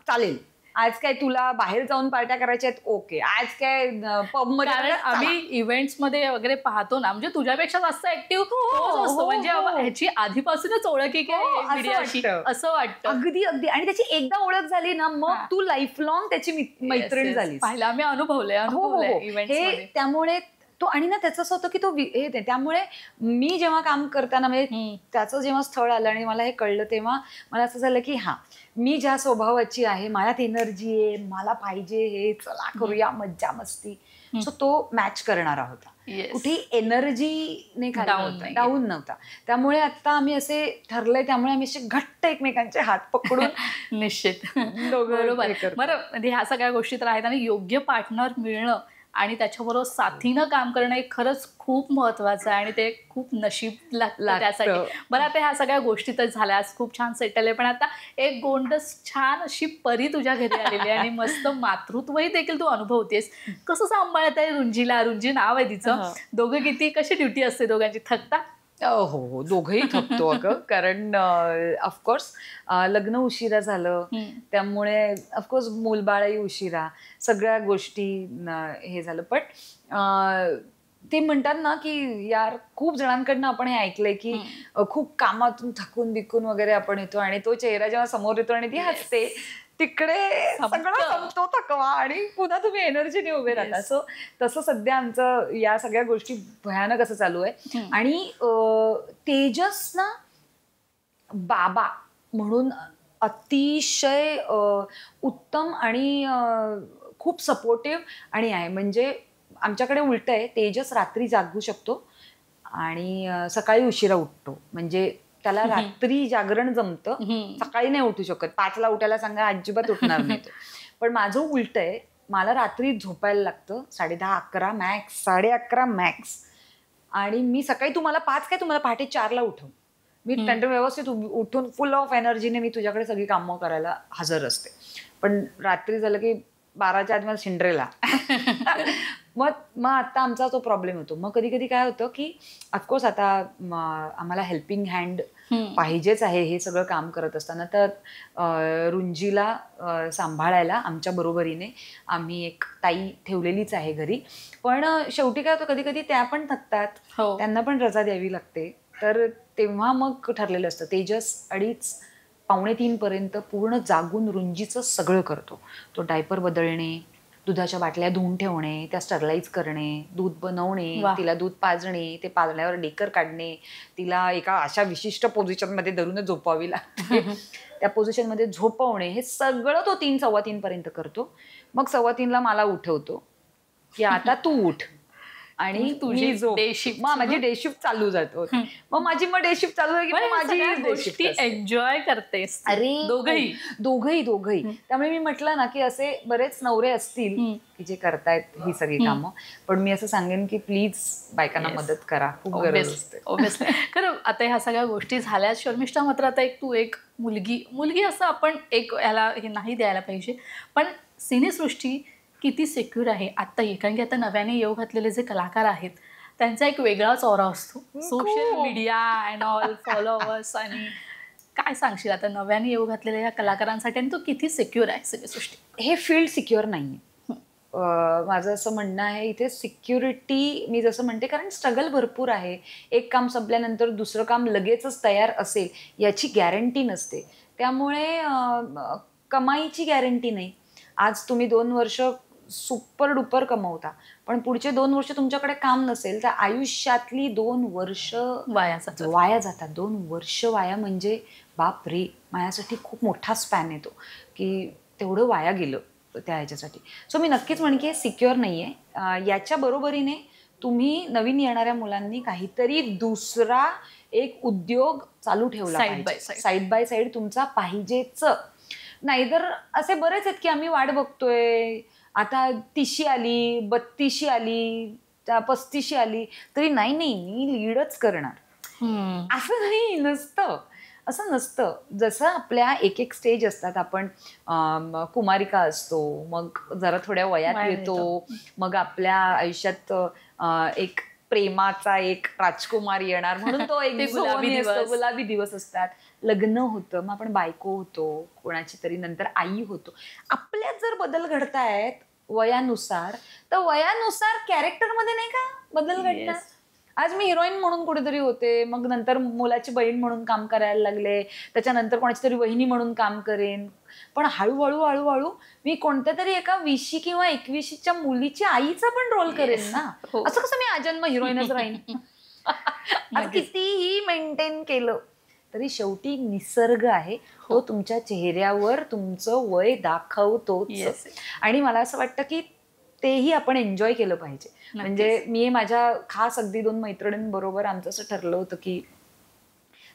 चालेल, आज काय तुला बाहेर जाऊन पार्ट्या करायच्या आहेत, ओके, आज काय पब मध्ये. आम्ही इव्हेंट्स मध्ये वगैरे पाहतो ना, म्हणजे तुझ्यापेक्षा जास्त ऍक्टिव्ह असतो, म्हणजे ह्याची आधीपासूनच ओळख आहे की असं वाटतं. अगदी अगदी. आणि त्याची एकदा ओळख झाली ना, मग तू लाईफ लॉंग त्याची मैत्रीण झाली. पाहिलं, आम्ही अनुभवलंय इव्हेंट्स. त्यामुळे तो, आणि ना त्याचं असं होतं की तो हे, त्यामुळे मी जेव्हा काम करताना, म्हणजे त्याचं जेव्हा स्थळ आलं आणि मला हे कळलं, तेव्हा मला असं झालं की हा, मी ज्या स्वभावाची आहे, माझ्यात एनर्जी आहे, मला पाहिजे हे, चला करूया मज्जा मस्ती. सो तो मॅच करणारा होता, कुठेही एनर्जीने डाऊन नव्हता. त्यामुळे आता आम्ही असे ठरलंय, त्यामुळे आम्ही असे घट्ट एकमेकांचे हात पकडून निश्चित बरोबर. बरं, म्हणजे ह्या सगळ्या गोष्टी तर आहेत, आणि योग्य पार्टनर मिळणं आणि त्याच्याबरोबर साथीनं काम करणं हे खरंच खूप महत्वाचं आहे, आणि ते खूप नशीब लागतं त्यासाठी. बरं, आता ह्या सगळ्या गोष्टी तर झाल्या, आज खूप छान सेटल आहे, पण आता एक गोंडस छान अशी परी तुझ्या घरी आलेली आहे, आणि मस्त मातृत्वही देखील तू अनुभवतेस. कसं सांभाळत आहे रुंजीला? रुंजी नाव आहे तिचं. दोघं किती, कशी ड्युटी असते दोघांची? थकता? हो, दोघंही थकतो अगं, कारण ऑफकोर्स लग्न उशिरा झालं, त्यामुळे ऑफकोर्स मूलबाळही उशिरा, सगळ्या गोष्टी हे झालं. पण ते म्हणतात ना की यार, खूप जणांकडनं आपण हे ऐकलंय की खूप कामातून थकून बिकून वगैरे आपण येतो, आणि तो चेहरा जेव्हा समोर येतो आणि ती हसते, तिकडे सगळं संपतो थकवा, आणि पुन्हा तुम्ही एनर्जीने उभे राहता. सो तसं सध्या आमचं या सगळ्या गोष्टी भयानक असं चालू आहे. आणि तेजस ना बाबा म्हणून अतिशय उत्तम आणि खूप सपोर्टिव्ह आणि आहे. म्हणजे आमच्याकडे उलट आहे, तेजस रात्री जागू शकतो आणि सकाळी उशिरा उठतो. म्हणजे त्याला रात्री जागरण जमतं, सकाळी नाही उठू शकत. 5ला उठायला सांगा, अजिबात उठणार नाही तो. पण माझं उलट आहे, मला रात्री झोपायला लागतं 10:30-11 मॅक्स, 11:30 मॅक्स. आणि मी सकाळी तुम्हाला 5 काय तुम्हाला पहाटे 4ला उठव. मी त्यांना व्यवस्थित उठून फुल ऑफ एनर्जीने मी तुझ्याकडे सगळी कामं करायला हजर असते. पण रात्री झालं की 12च्या आधी मला सिंड्रेला. मग आता आमचा तो प्रॉब्लेम होतो. मग कधी कधी काय होतं की ऑफकोर्स आता आम्हाला हेल्पिंग हँड पाहिजेच आहे हे सगळं काम करत असताना. तर रुंजीला सांभाळायला आमच्या बरोबरीने आम्ही एक ताई ठेवलेलीच आहे घरी. पण शेवटी काय होतं कधी कधी त्या पण थकतात, त्यांना पण रजा द्यावी लागते. तर तेव्हा मग ठरलेलं असतं तेजस 2:30-2:45 पर्यंत पूर्ण जागून रुंजीचं सगळं करतो. तो डायपर बदलणे, दुधाच्या बाटल्या धुवून ठेवणे, त्या स्टरलाइज करणे, दूध बनवणे, तिला दूध पाजणे, ते पाजल्यावर डेकर काढणे, तिला एका अशा विशिष्ट पोझिशनमध्ये धरूनच झोपावी लागते. त्या पोझिशनमध्ये झोपवणे, हे सगळं तो 3-3:15 पर्यंत करतो. मग 3:15ला मला उठवतो की आता तू उठ आणि तुझी डे शिफ्ट. मग माझी डे शिफ्ट चालू जातो. मग माझी डे शिफ्ट चालू झाली की माझी गोष्टी एन्जॉय करतेस. अरे दोघही. त्यामुळे मी म्हटलं ना की असे बरेच नवरे असतील की जे करतायत ही सगळी कामं. पण मी असं सांगेन की प्लीज बायकांना मदत करा, खूप गरज असते. ऑब्व्हियसली. खरं आता ह्या सगळ्या गोष्टी झाल्या. शर्मिष्ठा मात्र आता तू एक मुलगी असं आपण एक याला हे नाही द्यायला पाहिजे. पण सिनेसृष्टी किती सिक्युअर आहे आत्ताही. कारण की आता नव्याने येऊ घातलेले जे कलाकार आहेत त्यांचा एक वेगळाच ऑरा असतो. Social media and all followers. आणि काय सांगशील आता नव्याने येऊ घातलेल्या या कलाकारांसाठी आणि तो किती सिक्युअर आहे सिनेसृष्टी? हे फील्ड सिक्युअर नाही. माझं असं म्हणणं आहे इथे सिक्युरिटी मी जसं म्हणते, कारण स्ट्रगल भरपूर आहे. एक काम संपल्यानंतर दुसरं काम लगेचच तयार असेल याची गॅरंटी नसते. त्यामुळे कमाईची गॅरंटी नाही. आज तुम्ही 2 वर्ष सुपर डुपर कमवता, पण पुढचे 2 वर्ष तुमच्याकडे काम नसेल तर आयुष्यातली 2 वर्ष वाया जातात. 2 वर्ष वाया म्हणजे बाप रे, माझ्यासाठी खूप मोठा स्पॅन येतो की तेवढं वाया गेलं त्या ह्याच्यासाठी. सो मी नक्कीच म्हणेन की हे सिक्युअर नाही आहे. याच्या बरोबरीने तुम्ही नवीन येणाऱ्या मुलांनी काहीतरी दुसरा एक उद्योग चालू ठेवला पाहिजे. साईड बाय साईड तुमचा पाहिजेच. नाहीतर असे बरेच आहेत की आम्ही वाट बघतोय, आता 30शी आली, 32शी आली, 35शी आली तरी नाही मी लीडच करणार, असं नसतं. जसं आपल्या एक स्टेज असतात. आपण कुमारिका असतो, मग जरा थोड्या वयात येतो, मग आपल्या आयुष्यात एक प्रेमाचा एक राजकुमार येणार म्हणून तो एक गुलाबी दिवस असतात. लग्न होतं, मग आपण बायको होतो, कोणाची तरी नंतर आई होतो. आपल्यात जर बदल घडतायत वयानुसार, तर वयानुसार कॅरेक्टरमध्ये नाही का बदल घडतात. आज मी हिरोईन म्हणून कुठेतरी होते, मग नंतर मुलाची बहीण म्हणून काम करायला लागले, त्याच्यानंतर कोणाची तरी वहिनी म्हणून काम करेन. पण हळूहळू मी कोणत्या तरी एका 20 किंवा 21च्या मुलीची आईचा पण रोल करेन ना. असं कसं मी आजन्म हिरोईनच राहीन? आज कितीही मेंटेन केलं तरी शेवटी निसर्ग आहे, तो तुमच्या चेहऱ्यावर तुमचं वय दाखवतोच. आणि मला असं वाटतं की तेही आपण एन्जॉय केलं पाहिजे. म्हणजे मी माझ्या खास अगदी 2 मैत्रिणींबरोबर आमचं असं ठरलं होतं की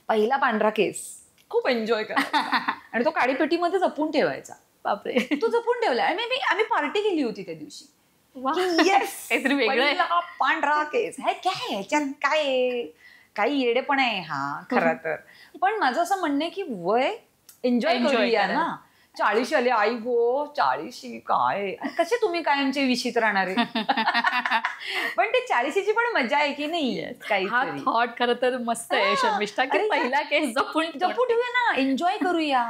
पहिला पांढरा केस खूप एन्जॉय करायचा आणि तो काडीपेटीमध्ये जपून ठेवायचा. बापरे, तो जपून ठेवला. आम्ही पार्टी केली होती त्या दिवशी. पांढरा केस है काय, ह्याच्यात काय काही येडेपण आहे हा खरं तर. पण माझं असं म्हणणं आहे की वय एन्जॉय करूया ना. 40 आले, आई गो 40 काय, कसे तुम्ही कायमचे 20त राहणारे. पण ते 40ची पण मजा आहे की नाही. काही थॉट खरं तर मस्त आहे शर्मिष्ठा, की पहिला केस जपून ठेवूया ना, एन्जॉय करूया.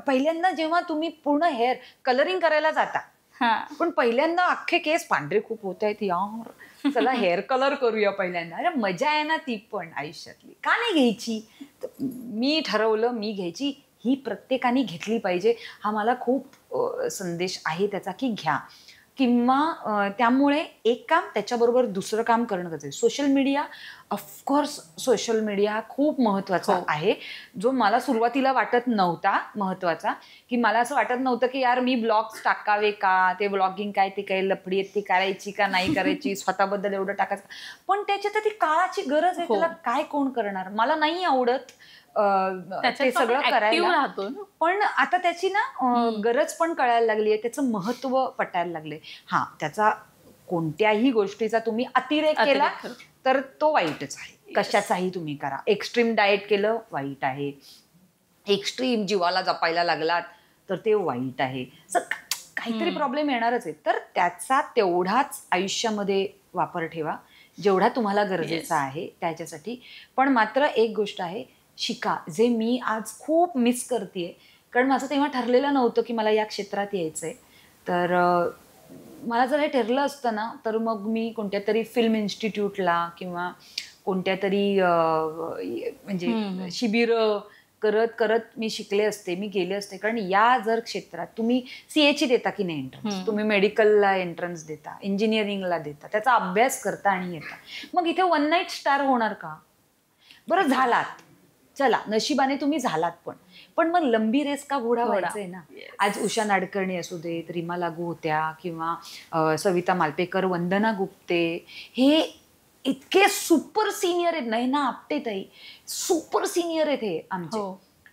पहिल्यांदा जेव्हा तुम्ही पूर्ण हेअर कलरिंग करायला जाता, पण पहिल्यांदा अख्खे केस पांढरे खूप होत आहेत यार, चला हेअर कलर करूया पहिल्यांदा. अरे मजा आहे ना ती पण आयुष्यातली, का नाही घ्यायची? मी ठरवलं मी घ्यायची, ही प्रत्येकाने घेतली पाहिजे. हा मला खूप संदेश आहे त्याचा की घ्या. किंवा त्यामुळे एक काम त्याच्याबरोबर दुसरं काम करणं गरजेचं. Social media, of course social media हा खूप महत्त्वाचा आहे, जो मला सुरुवातीला वाटत नव्हता महत्त्वाचा. की मला असं वाटत नव्हतं की यार मी ब्लॉग्स टाकावे का, ते ब्लॉगिंग काय, ते काही लफडी आहेत ती करायची का नाही करायची, स्वतःबद्दल एवढं टाकायचं. पण त्याच्यात ती काळाची गरज आहे, त्याला काय कोण करणार. मला नाही आवडत ते सगळं करायला राहतो ना. पण आता त्याची ना गरज पण कळायला लागली आहे, त्याचं महत्व पटायला लागले. हा, त्याचा कोणत्याही गोष्टीचा तुम्ही अतिरेक केला तर तो वाईटच आहे. कशाचाही तुम्ही करा. एक्स्ट्रीम डाएट केलं वाईट आहे, एक्स्ट्रीम जीवाला जपायला लागलात तर ते वाईट आहे. काहीतरी प्रॉब्लेम येणारच आहे. तर त्याचा तेवढाच आयुष्यामध्ये वापर ठेवा जेवढा तुम्हाला गरजेचा आहे त्याच्यासाठी. पण मात्र एक गोष्ट आहे, शिका. जे मी आज खूप मिस करतेय, कारण माझं तेव्हा ठरलेलं नव्हतं की मला या क्षेत्रात यायचंय. तर मला जर हे ठरलं असतं ना तर मग मी कोणत्या तरी फिल्म इन्स्टिट्यूटला किंवा कोणत्या तरी म्हणजे शिबिर करत करत मी शिकले असते, मी गेले असते. कारण या जर क्षेत्रात तुम्ही सीएची देता की नाही एंट्रन्स, तुम्ही मेडिकलला एंट्रन्स देता, इंजिनिअरिंगला देता, त्याचा अभ्यास करता आणि येता, मग इथे वन नाईट स्टार होणार का? बरं झालात, चला नशिबाने तुम्ही झालात, पण मग लंबी रेस का घोडा व्हायचंय ना. आज उषा नाडकर्णी असू देत, रीमा लागू होत्या किंवा सविता मालपेकर, वंदना गुप्ते, हे इतके सुपर सिनियर आहेत. नाही ना आपटे ताई सुपर सिनियर आहेत हे आमचे.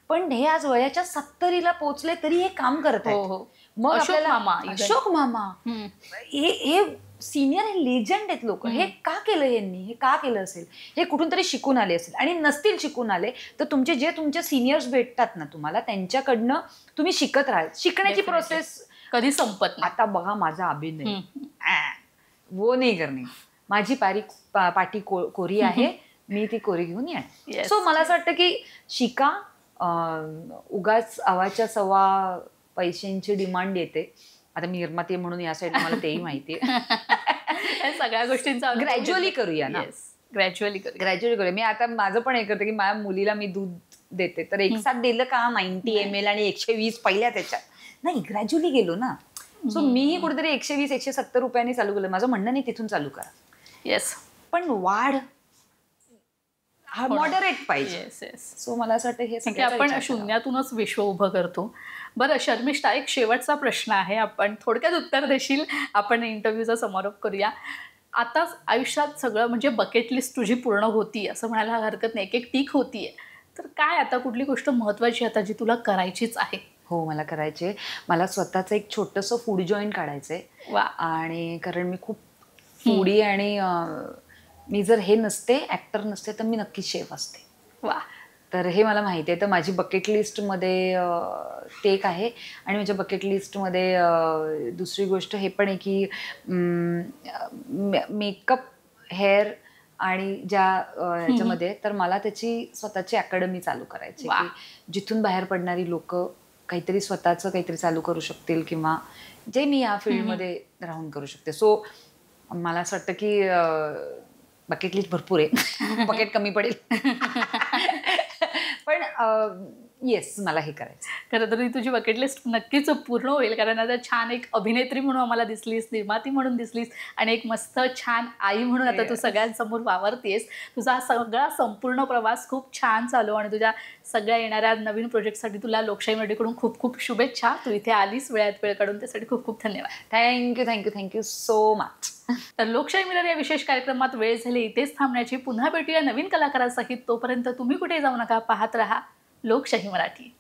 पण हे आज वयाच्या 70ला पोहोचले तरी हे काम करत आहेत. मग अशोक मामा हे सिनियर, हे लेजंड आहेत लोक. हे का केलं यांनी, हे का केलं असेल, हे कुठून तरी शिकून आले असेल. आणि नसतील शिकून आले तर तुमचे सिनियर्स भेटतात ना तुम्हाला, त्यांच्याकडनं तुम्ही शिकत राहाल. शिकण्याची प्रोसेस कधी संपत नाही. आता बघा माझा अभिनय वो नाही करणे, माझी पाटी कोरी आहे, मी ती कोरी घेऊन येणार. सो मला असं वाटतं की शिका. उगाच आवाच्या सव्वा पैशांची डिमांड येते. आता मी निर्माती म्हणून या साईड मला तेही माहिती आहे. सगळ्या गोष्टींचा ग्रॅज्युअली करूया ना, ग्रॅज्युअली करूया. मी आता माझं पण हे करते की माझ्या मुलीला मी दूध देते तर एक साथ दिलं का 90 ml आणि 120 पहिल्या त्याच्यात नाही, ग्रॅज्युअली गेलो ना. सो मीही कुठेतरी 120-170 रुपयांनी चालू केलं. माझं म्हणणं नाही तिथून चालू करा, येस, पण वाढ हा मॉडरेट पाहिजे. सो मला असं वाटतं हे आपण शून्यातूनच विश्व उभं करतो. बरं शर्मिष्ठा, एक शेवटचा प्रश्न आहे, आपण थोडक्यात उत्तर देशील, आपण इंटरव्ह्यूचा समारोप करूया. आता आयुष्यात सगळं म्हणजे बकेट लिस्ट तुझी पूर्ण होती असं म्हणायला हरकत नाही, एक टीक होतीये, तर काय आता कुठली गोष्ट महत्वाची आता जी तुला करायचीच आहे? हो, मला करायचे. मला स्वतःचं एक छोटंसं फूड जॉईंट काढायचंय. आणि कारण मी खूप फूडी आणि मी जर हे नसते, ऍक्टर नसते, तर मी नक्कीच शेफ असते. वा. तर हे मला माहिती आहे. तर माझी बकेट लिस्टमध्ये ते एक आहे. आणि माझ्या बकेट लिस्टमध्ये दुसरी गोष्ट हे पण आहे की मेकअप, हेअर आणि ज्या ह्याच्यामध्ये, तर मला त्याची स्वतःची अकॅडमी चालू करायची की जिथून बाहेर पडणारी लोक काहीतरी स्वतःचं काहीतरी चालू करू शकतील किंवा जे मी या फील्डमध्ये राहून करू शकते. सो मला असं वाटतं की बकेट लिस्ट भरपूर आहे, बकेट कमी पडेल, पण येस मला हे करायचं. खरं तर तुझी बकेट लिस्ट नक्कीच पूर्ण होईल, कारण आता छान एक अभिनेत्री म्हणून आम्हाला दिसलीस, निर्माती म्हणून दिसलीस आणि एक मस्त छान आई म्हणून आता तू सगळ्यांसमोर वावरतेस. तुझा हा सगळा संपूर्ण प्रवास खूप छान चालू आणि तुझ्या सगळ्या येणाऱ्या नवीन प्रोजेक्टसाठी तुला लोकशाही मराठीकडून खूप खूप शुभेच्छा. तू इथे आलीस वेळात वेळ काढून, त्यासाठी खूप खूप धन्यवाद. Thank you so much. तर लोकशाही मिरर या विशेष कार्यक्रमात वेळ झाली इथेच थांबण्याची. पुन्हा भेटूया नवीन कलाकारांसहित. तोपर्यंत तुम्ही कुठे जाऊ नका, पाहत रहा लोकशाही मराठी.